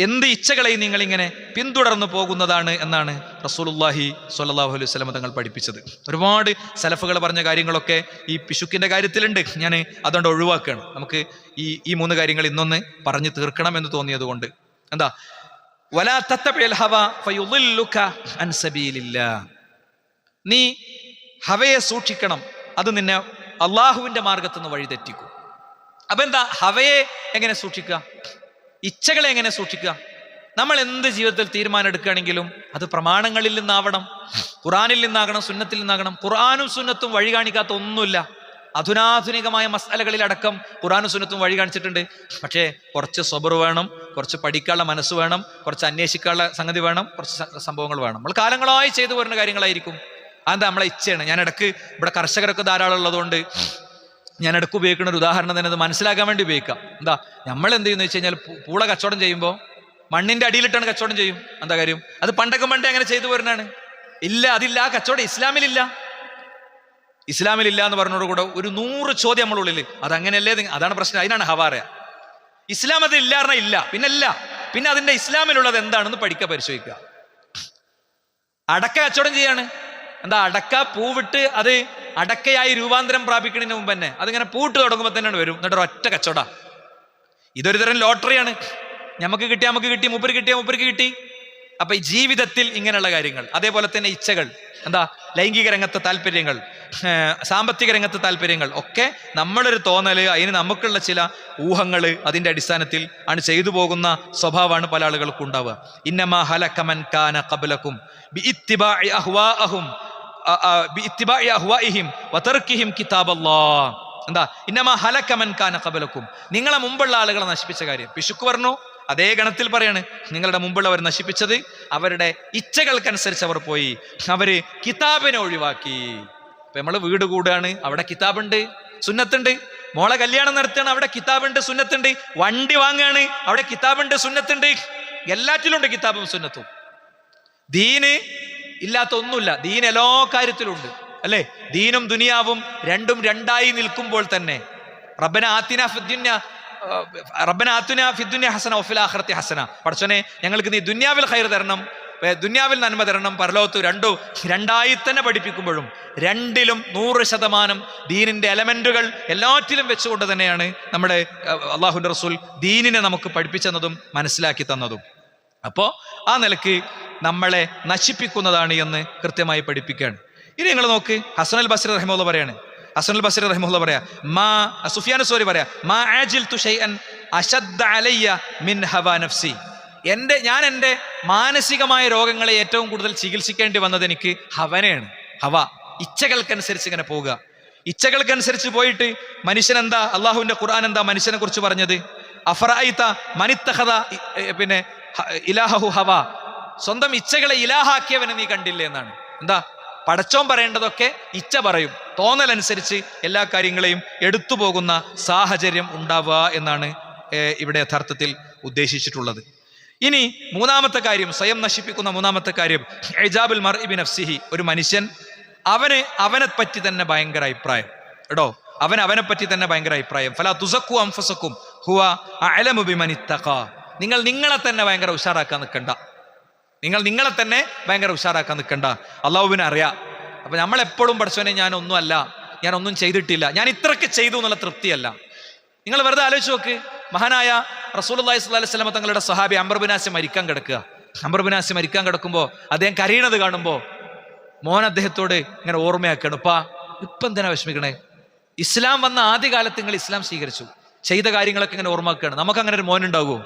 എന്ത് ഇച്ഛകളെയും നിങ്ങളിങ്ങനെ പിന്തുടർന്നു പോകുന്നതാണ് എന്നാണ് റസൂലുള്ളാഹി സ്വല്ലല്ലാഹു അലൈഹി വസല്ലം തങ്ങൾ പഠിപ്പിച്ചത്. ഒരുപാട് സലഫുകൾ പറഞ്ഞ കാര്യങ്ങളൊക്കെ ഈ പിശുക്കിൻ്റെ കാര്യത്തിലുണ്ട്. ഞാൻ അതുകൊണ്ട് ഒഴിവാക്കുകയാണ്. നമുക്ക് ഈ 3 കാര്യങ്ങൾ ഇന്നൊന്ന് പറഞ്ഞു തീർക്കണം എന്ന് തോന്നിയത് കൊണ്ട്. എന്താ? വലാ തത്തബിൽ ഹവ ഫയുളില്ലുക അൻ സബീലില്ലാഹ്. നീ ഹവയെ സൂക്ഷിക്കണം, അത് നിന്നെ അള്ളാഹുവിൻ്റെ മാർഗത്തു നിന്ന് വഴിതെറ്റിക്കും. അപ്പൊ എന്താ ഹവയെ എങ്ങനെ സൂക്ഷിക്കുക? ഇച്ഛകളെ എങ്ങനെ സൂക്ഷിക്കുക? നമ്മൾ എന്ത് ജീവിതത്തിൽ തീരുമാനം എടുക്കുകയാണെങ്കിലും അത് പ്രമാണങ്ങളിൽ നിന്നാവണം, ഖുർആനിൽ നിന്നാകണം, സുന്നത്തിൽ നിന്നാകണം. ഖുർആനും സുന്നത്തും വഴി കാണിക്കാത്ത ഒന്നുമില്ല. അധുനാധുനികമായ മസാലകളിലടക്കം ഖുർആനും സുന്നത്തും വഴി കാണിച്ചിട്ടുണ്ട്. പക്ഷേ കുറച്ച് സബർ വേണം, കുറച്ച് പഠിക്കാനുള്ള മനസ്സ് വേണം, കുറച്ച് അന്വേഷിക്കാനുള്ള സംഗതി വേണം, കുറച്ച് സംഭവങ്ങൾ വേണം. നമ്മൾ കാലങ്ങളായി ചെയ്തു വരുന്ന കാര്യങ്ങളായിരിക്കും. അതെന്താ? നമ്മളെ ഇച്ഛയാണ്. ഞാൻ ഇടയ്ക്ക് ഇവിടെ കർഷകരൊക്കെ ധാരാളം ഉള്ളതുകൊണ്ട് ഞാൻ ഇടയ്ക്ക് ഉപയോഗിക്കുന്ന ഒരു ഉദാഹരണം തന്നെ അത് മനസ്സിലാക്കാൻ വേണ്ടി ഉപയോഗിക്കാം. എന്താ? നമ്മൾ എന്ത് ചെയ്യുന്നത് വെച്ച് കഴിഞ്ഞാൽ പൂള കച്ചവടം ചെയ്യുമ്പോൾ മണ്ണിന്റെ അടിയിലിട്ടാണ് കച്ചവടം ചെയ്യും. എന്താ കാര്യം? അത് പണ്ടൊക്കെ അങ്ങനെ ചെയ്തു വരുന്നതാണ്. ഇല്ല, അതില്ല, ആ കച്ചവടം ഇസ്ലാമിലില്ല. ഇസ്ലാമിലില്ല എന്ന് പറഞ്ഞതോടുകൂടെ ഒരു 100 ചോദ്യം നമ്മളുള്ളിൽ. അതങ്ങനെയല്ലേ? അതാണ് പ്രശ്നം. അതിനാണ് ഹവാറ. ഇസ്ലാം അത് ഇല്ല പറഞ്ഞാൽ ഇല്ല, പിന്നെ അതിന്റെ ഇസ്ലാമിലുള്ളത് എന്താണെന്ന് പരിശോധിക്കുക. അടക്ക കച്ചവടം ചെയ്യാണ്. എന്താ? അടക്ക പൂവിട്ട് അത് അടക്കയായി രൂപാന്തരം പ്രാപിക്കുന്നതിന് മുമ്പ് തന്നെ അതിങ്ങനെ പൂട്ട് തുടങ്ങുമ്പോൾ തന്നെയാണ് വരും. എന്നിട്ട് ഒറ്റ കച്ചവട. ഇതൊരു തരം ലോട്ടറിയാണ്. നമുക്ക് കിട്ടി, മൂപ്പർക്ക് കിട്ടി. അപ്പൊ ഈ ജീവിതത്തിൽ ഇങ്ങനെയുള്ള കാര്യങ്ങൾ, അതേപോലെ തന്നെ ഇച്ഛകൾ, എന്താ ലൈംഗിക രംഗത്തെ താല്പര്യങ്ങൾ, സാമ്പത്തിക രംഗത്തെ താല്പര്യങ്ങൾ ഒക്കെ നമ്മളൊരു തോന്നല്, അതിന് നമുക്കുള്ള ചില ഊഹങ്ങൾ, അതിന്റെ അടിസ്ഥാനത്തിൽ ആണ് ചെയ്തു പോകുന്ന സ്വഭാവമാണ് പല ആളുകൾക്കും ഉണ്ടാവുക. ഇന്നമാ ഹലക മൻ കാന ഖബ്ലകും ബിഇത്തിബാഇ അഹ്വാഅഹും ബിഇത്തിബാഇ അഹ്വാഇഹിം വതർകിഹിം കിതാബല്ലാഹ്. എന്താ? ഇന്നമാ ഹലക മൻ കാന ഖബ്ലകും, നിങ്ങളെ മുമ്പുള്ള ആളുകളെ നശിപ്പിച്ച കാര്യം പിശുക്ക് പറഞ്ഞു. അതേ ഗണത്തിൽ പറയാണ്, നിങ്ങളുടെ മുമ്പുള്ളവർ നശിപ്പിച്ചത് അവരുടെ ഇച്ഛകൾക്കനുസരിച്ച് അവർ പോയി, അവര് കിതാബിനെ ഒഴിവാക്കി. ഇപ്പൊ നമ്മള് വീട് കൂടുകയാണ്, അവിടെ കിതാബുണ്ട്, സുന്നത്തുണ്ട്. മോളെ കല്യാണം നടത്തുകയാണ്, അവിടെ കിതാബുണ്ട്, സുന്നത്തുണ്ട്. വണ്ടി വാങ്ങുകയാണ്, അവിടെ കിതാബുണ്ട്, സുന്നത്തുണ്ട്. എല്ലാറ്റിലും ഉണ്ട് കിതാബും സുന്നത്തും. ദീന് ഇല്ലാത്ത ഒന്നുമില്ല. ദീൻ എല്ലാ കാര്യത്തിലും ഉണ്ട്, അല്ലേ? ദീനും ദുനിയാവും രണ്ടും രണ്ടായി നിൽക്കുമ്പോൾ തന്നെ റബ്ബന ആതിനാ ഫിദ്ദുനിയ ഹസന വഫിൽ ആഖിറതി ഹസന, പടച്ചോനെ ഞങ്ങൾക്ക് നീ ദുനിയാവിൽ ഖൈർ തരണം, ദുനിയാവിൽ നന്മ തരണം, പരലോകത്ത് രണ്ടായി തന്നെ പഠിപ്പിക്കുമ്പോഴും രണ്ടിലും 100% ദീനിന്റെ എലമെന്റുകൾ എല്ലാറ്റിലും വെച്ചുകൊണ്ട് തന്നെയാണ് നമ്മുടെ അള്ളാഹുവിന്റെ റസൂൽ ദീനിനെ നമുക്ക് പഠിപ്പിച്ചെന്നതും മനസ്സിലാക്കി തന്നതും. അപ്പോ ആ നിലക്ക് നമ്മളെ നശിപ്പിക്കുന്നതാണ് എന്ന് കൃത്യമായി പഠിപ്പിക്കുകയാണ്. ഇനി നിങ്ങൾ നോക്ക്, ഹസനുൽ ബസ്രി റഹിമഹുല്ലാഹ് പറയാണ്, ഹസനുൽ ബസ്രി റഹിമഹുല്ലാഹ് പറയാ, സുഫിയാൻ സൗരി പറയാ, മാ ആജിൽതു ശൈഅൻ അശദ്ദ അലയ്യ മിൻ ഹവാ നഫ്സി. ഞാൻ എൻ്റെ മാനസികമായ രോഗങ്ങളെ ഏറ്റവും കൂടുതൽ ചികിത്സിക്കേണ്ടി വന്നത് എനിക്ക് ഹവനെയാണ്. ഹവ, ഇച്ഛകൾക്കനുസരിച്ച് ഇങ്ങനെ പോവുക. ഇച്ഛകൾക്കനുസരിച്ച് പോയിട്ട് മനുഷ്യൻ എന്താ, അള്ളാഹുവിന്റെ ഖുർആൻ എന്താ മനുഷ്യനെ കുറിച്ച് പറഞ്ഞത്? അഫറഅയ്ത മനിത്തഖദ ഇലാഹു ഹവ, സ്വന്തം ഇച്ഛകളെ ഇലാഹാക്കിയവനെ നീ കണ്ടില്ലേ എന്നാണ്. എന്താ? പടച്ചോൻ പറയേണ്ടതൊക്കെ ഇച്ഛ പറയും, തോന്നലനുസരിച്ച് എല്ലാ കാര്യങ്ങളെയും എടുത്തു പോകുന്ന സാഹചര്യം ഉണ്ടാവുക എന്നാണ് ഇവിടെ യഥാർത്ഥത്തിൽ ഉദ്ദേശിച്ചിട്ടുള്ളത്. ഇനി മൂന്നാമത്തെ കാര്യം, സ്വയം നശിപ്പിക്കുന്ന മൂന്നാമത്തെ കാര്യം, ഇജാബുൽ മർഇ ബിനഫ്സിഹി. ഒരു മനുഷ്യൻ അവനെ പറ്റി തന്നെ ഭയങ്കര അഭിപ്രായം. അവനെ പറ്റി തന്നെ ഭയങ്കര അഭിപ്രായം. ഫലാ തുസക്കു അൻഫുസകും ഹുവ അഅലമു ബിമൻ ഇത്തഖാ. നിങ്ങൾ നിങ്ങളെ തന്നെ ഭയങ്കര ഉഷാറാക്കാൻ നിൽക്കണ്ട. നിങ്ങളെ തന്നെ ഭയങ്കര ഉഷാറാക്കാൻ നിൽക്കണ്ട. അള്ളാഹുവിനെ അറിയാം. അപ്പൊ നമ്മളെപ്പോഴും പഠിച്ചോനെ ഞാനൊന്നും ചെയ്തിട്ടില്ല, ഞാൻ ഇത്രയൊക്കെ ചെയ്തു എന്നുള്ള തൃപ്തിയല്ല. നിങ്ങൾ വെറുതെ ആലോചിച്ച് നോക്ക്, മഹാനായ റസൂലുള്ളാഹി സ്വല്ലല്ലാഹു അലൈഹി വസല്ലം തങ്ങളുടെ സ്വഹാബി അംർ ബിൻ ആസ് മരിക്കാൻ കിടക്കുക. അംർ ബിൻ ആസ് മരിക്കാൻ കിടക്കുമ്പോൾ അദ്ദേഹം കരയണത് കാണുമ്പോൾ മോൻ അദ്ദേഹത്തോട് ഇങ്ങനെ ഓർമ്മയാക്കണം, ഇപ്പം എന്തിനാ വിഷമിക്കണേ? ഇസ്ലാം വന്ന ആദ്യകാലത്ത് നിങ്ങൾ ഇസ്ലാം സ്വീകരിച്ചു, ചെയ്ത കാര്യങ്ങളൊക്കെ ഇങ്ങനെ ഓർമ്മയാക്കുകയാണ്. നമുക്ക് അങ്ങനെ ഒരു മോൻ ഉണ്ടാകുമോ?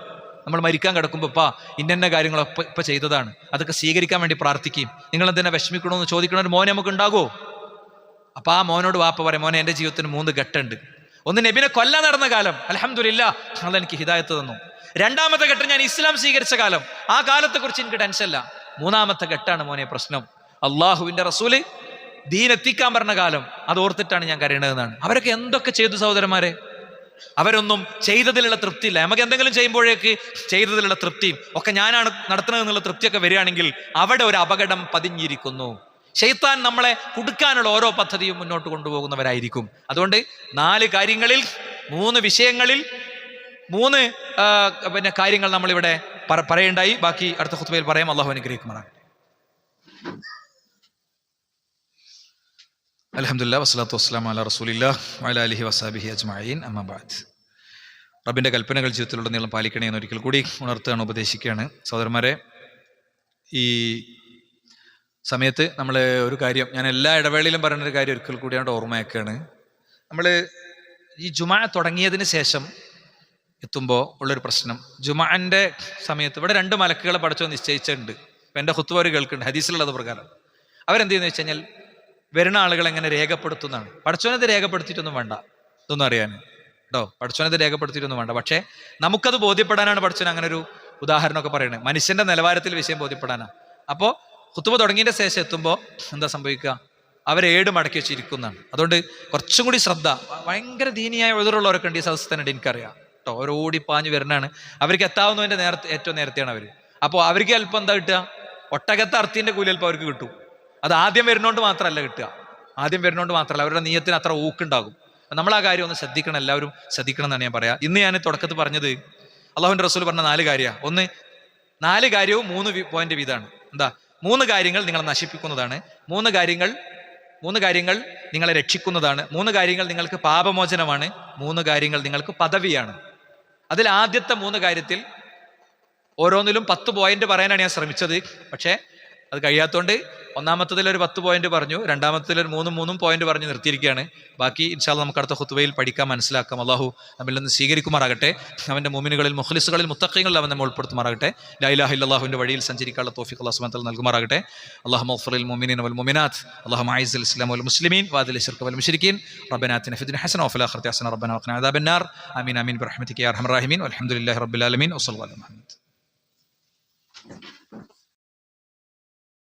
നമ്മൾ മരിക്കാൻ കിടക്കുമ്പോൾ ഇന്ന കാര്യങ്ങളൊക്കെ ഇപ്പൊ ചെയ്തതാണ്, അതൊക്കെ സ്വീകരിക്കാൻ വേണ്ടി പ്രാർത്ഥിക്കും. നിങ്ങൾ എന്തിനാ വിഷമിക്കണമെന്ന് ചോദിക്കണ ഒരു മോനെ നമുക്ക് ഉണ്ടാകുമോ? അപ്പൊ ആ മോനോട് വാപ്പ പറയാം, മോനെ എൻ്റെ ജീവിതത്തിന് 3 ഘട്ടമുണ്ട്. ഒന്ന് നബിനെ കൊല്ലാൻ നടന്ന കാലം, അൽഹംദുലില്ലാഹ് അള്ളാഹ് എനിക്ക് ഹിദായത്ത് തന്നു. രണ്ടാമത്തെ ഘട്ടം ഞാൻ ഇസ്ലാം സ്വീകരിച്ച കാലം, ആ കാലത്തെ കുറിച്ച് എനിക്ക് ടെൻഷനില്ല. മൂന്നാമത്തെ ഘട്ടമാണ് മോനെ പ്രശ്നം, അള്ളാഹുവിന്റെ റസൂല് ദീൻ എത്തിക്കാൻ പറഞ്ഞ കാലം, അത് ഓർത്തിട്ടാണ് ഞാൻ കരയണതെന്നാണ്. അവരൊക്കെ എന്തൊക്കെ ചെയ്തു സഹോദരന്മാരെ? അവരൊന്നും ചെയ്തതിലുള്ള തൃപ്തിയില്ല. നമുക്ക് എന്തെങ്കിലും ചെയ്യുമ്പോഴേക്ക് ചെയ്തതിലുള്ള തൃപ്തിയും ഒക്കെ ഞാനാണ് നടത്തുന്നതെന്നുള്ള തൃപ്തിയൊക്കെ വരികയാണെങ്കിൽ അവിടെ ഒരു അപകടം പതിഞ്ഞിരിക്കുന്നു. ശൈത്താൻ നമ്മളെ കുടുക്കാനുള്ള ഓരോ പദ്ധതിയും മുന്നോട്ട് കൊണ്ടുപോകുന്നവരായിരിക്കും. അതുകൊണ്ട് 4 കാര്യങ്ങളിൽ 3 വിഷയങ്ങളിൽ മൂന്ന് പിന്നെ കാര്യങ്ങൾ നമ്മളിവിടെ പറയേണ്ടായി. ബാക്കി അടുത്ത ഖുത്ബയിൽ പറയാം. അള്ളാഹു അനുഗ്രഹിക്കുമാറാകട്ടെ. അൽഹംദുലില്ലാഹി വസ്സലാത്തു വസ്സലാമു അലാ റസൂലില്ലാഹി വഅലാ ആലിഹി വസഹ്ബിഹി അജ്മഈൻ. അമ്മാ ബഅദ്. റബ്ബിൻ്റെ കൽപ്പനകൾ ജീവിതത്തിലുടനീളം പാലിക്കണേ എന്ന് ഒരിക്കൽ കൂടി ഉണർത്തുകയാണ്, ഉപദേശിക്കുകയാണ്. സഹോദരന്മാരെ, ഈ സമയത്ത് നമ്മൾ ഒരു കാര്യം, ഞാൻ എല്ലാ ഇടവേളയിലും പറയുന്നൊരു കാര്യം ഒരിക്കൽ കൂടിയാണ് ഓർമ്മയാക്കുകയാണ്. നമ്മൾ ഈ ജുമാ തുടങ്ങിയതിന് ശേഷം എത്തുമ്പോൾ ഉള്ളൊരു പ്രശ്നം, ജുമാൻ്റെ സമയത്ത് ഇവിടെ 2 മലക്കുകളെ പടച്ചോ നിശ്ചയിച്ചിട്ടുണ്ട്. ഇപ്പം എൻ്റെ ഖുത്ബ ഒരു കേൾക്കുന്നുണ്ട് ഹദീസിലുള്ളത് പ്രകാരം. അവരെന്ത് ചെയ്യുന്നത് വെച്ച് കഴിഞ്ഞാൽ വരുന്ന ആളുകൾ എങ്ങനെ രേഖപ്പെടുത്തുന്നതാണ്. പടച്ചോനത് രേഖപ്പെടുത്തിയിട്ടൊന്നും വേണ്ട, ഇതൊന്നും അറിയാൻ കേട്ടോ. പടച്ചോനത് രേഖപ്പെടുത്തിയിട്ടൊന്നും വേണ്ട. പക്ഷേ നമുക്കത് ബോധ്യപ്പെടാനാണ് പടച്ചോൻ അങ്ങനെ ഒരു ഉദാഹരണമൊക്കെ പറയുന്നത്. മനുഷ്യന്റെ നിലവാരത്തിൽ വിഷയം ബോധ്യപ്പെടാനാണ്. അപ്പോൾ ഖുത്ബ തുടങ്ങിയതിൻ്റെ ശേഷം എത്തുമ്പോൾ എന്താ സംഭവിക്കുക? അവരെ 7 മടക്കി വെച്ചിരിക്കുന്നതാണ്. അതുകൊണ്ട് കുറച്ചും കൂടി ശ്രദ്ധ. ഭയങ്കര ദീനിയായ എതിരുള്ളവരൊക്കെ ഉണ്ട് ഈ സദസ്സത്തിനുണ്ട്, എനിക്കറിയാം കേട്ടോ. അവർ ഓടിപ്പാഞ്ഞ് വരുന്നതാണ്. അവർക്ക് എത്താവുന്നതിൻ്റെ ഏറ്റവും നേരത്തെയാണ് അവർ. അപ്പോൾ അവർക്ക് അല്പം എന്താ കിട്ടുക? ഒട്ടകത്തെ അർത്ഥിൻ്റെ കൂലി അല്പം അവർക്ക് കിട്ടും. അത് ആദ്യം വരുന്നോണ്ട് മാത്രമല്ല കിട്ടുക. അവരുടെ നീയത്തിന് അത്ര ഊക്കുണ്ടാകും. നമ്മൾ ആ കാര്യം ഒന്ന് ശ്രദ്ധിക്കണം, എല്ലാവരും ശ്രദ്ധിക്കണം എന്നാണ് ഞാൻ പറയാം. ഇന്ന് ഞാൻ തുടക്കത്തിൽ പറഞ്ഞത് അള്ളാഹുവിൻ്റെ റസൂൽ പറഞ്ഞ 4 കാര്യമാണ്. ഒന്ന്, 4 കാര്യവും 3 പോയിന്റ് വീതമാണ്. എന്താ? 3 കാര്യങ്ങൾ നിങ്ങളെ നശിപ്പിക്കുന്നതാണ്, 3 കാര്യങ്ങൾ നിങ്ങളെ രക്ഷിക്കുന്നതാണ്, 3 കാര്യങ്ങൾ നിങ്ങൾക്ക് പാപമോചനമാണ്, 3 കാര്യങ്ങൾ നിങ്ങൾക്ക് പദവിയാണ്. അതിൽ ആദ്യത്തെ 3 കാര്യത്തിൽ ഓരോന്നിലും 10 പോയിന്റ് പറയാനാണ് ഞാൻ ശ്രമിച്ചത്. പക്ഷേ അത് കഴിയാത്തതുകൊണ്ട് ഒന്നാമത്തതിൽ ഒരു 10 പോയിന്റ് പറഞ്ഞു, രണ്ടാമത്തിൽ ഒരു 3 പോയിന്റ് പറഞ്ഞ് നിർത്തിയിരിക്കുകയാണ്. ബാക്കി ഇൻഷാ അല്ലാഹ് നമുക്ക് അടുത്ത ഖുത്ബയിൽ പഠിക്കാം, മനസ്സിലാക്കാം. അല്ലാഹു നമ്മിൽ നിന്ന് സ്വീകരിക്കുമാറാകട്ടെ. അവൻ്റെ മുഅ്മിനുകളിൽ മുഖ്ലിസുകളിൽ മുത്തഖീങ്ങളിൽ അവൻ നമ്മെ ഉൾപ്പെടുത്തുമാറാകട്ടെ. ലാ ഇലാഹ ഇല്ലല്ലാഹുവിൻ്റെ വഴിയിൽ സഞ്ചരിക്കാനുള്ള തൗഫീഖ് അല്ലാഹു സുബ്ഹാനഹു വ തആല നൽകുമാറാകട്ടെ. അല്ലാഹുമ്മ ഗ്ഫിർ മുഅ്മിനീന വൽ മുഅ്മിനാത്ത്, അല്ലാഹുമ്മ അഇസ്സിൽ ഇസ്ലാമ വൽ മുസ്ലിമീൻ വഅദിൽ ശിർക വൽ മുശ്രിക്കീൻ, റബ്ബനാ ആതിനാ ഫിദ്ദുനിയ ഹസന വഫിൽ ആഖിറതി ഹസന റബ്ബനാ വഖിനാ അദാബന്നാർ. ആമീൻ ആമീൻ ബിറഹ്മതിക യാ അർഹമർ റഹീമീൻ. വൽഹംദുലില്ലാഹി റബ്ബിൽ ആലമീൻ. വസല്ലല്ലാഹു അലൈഹി വസല്ലം.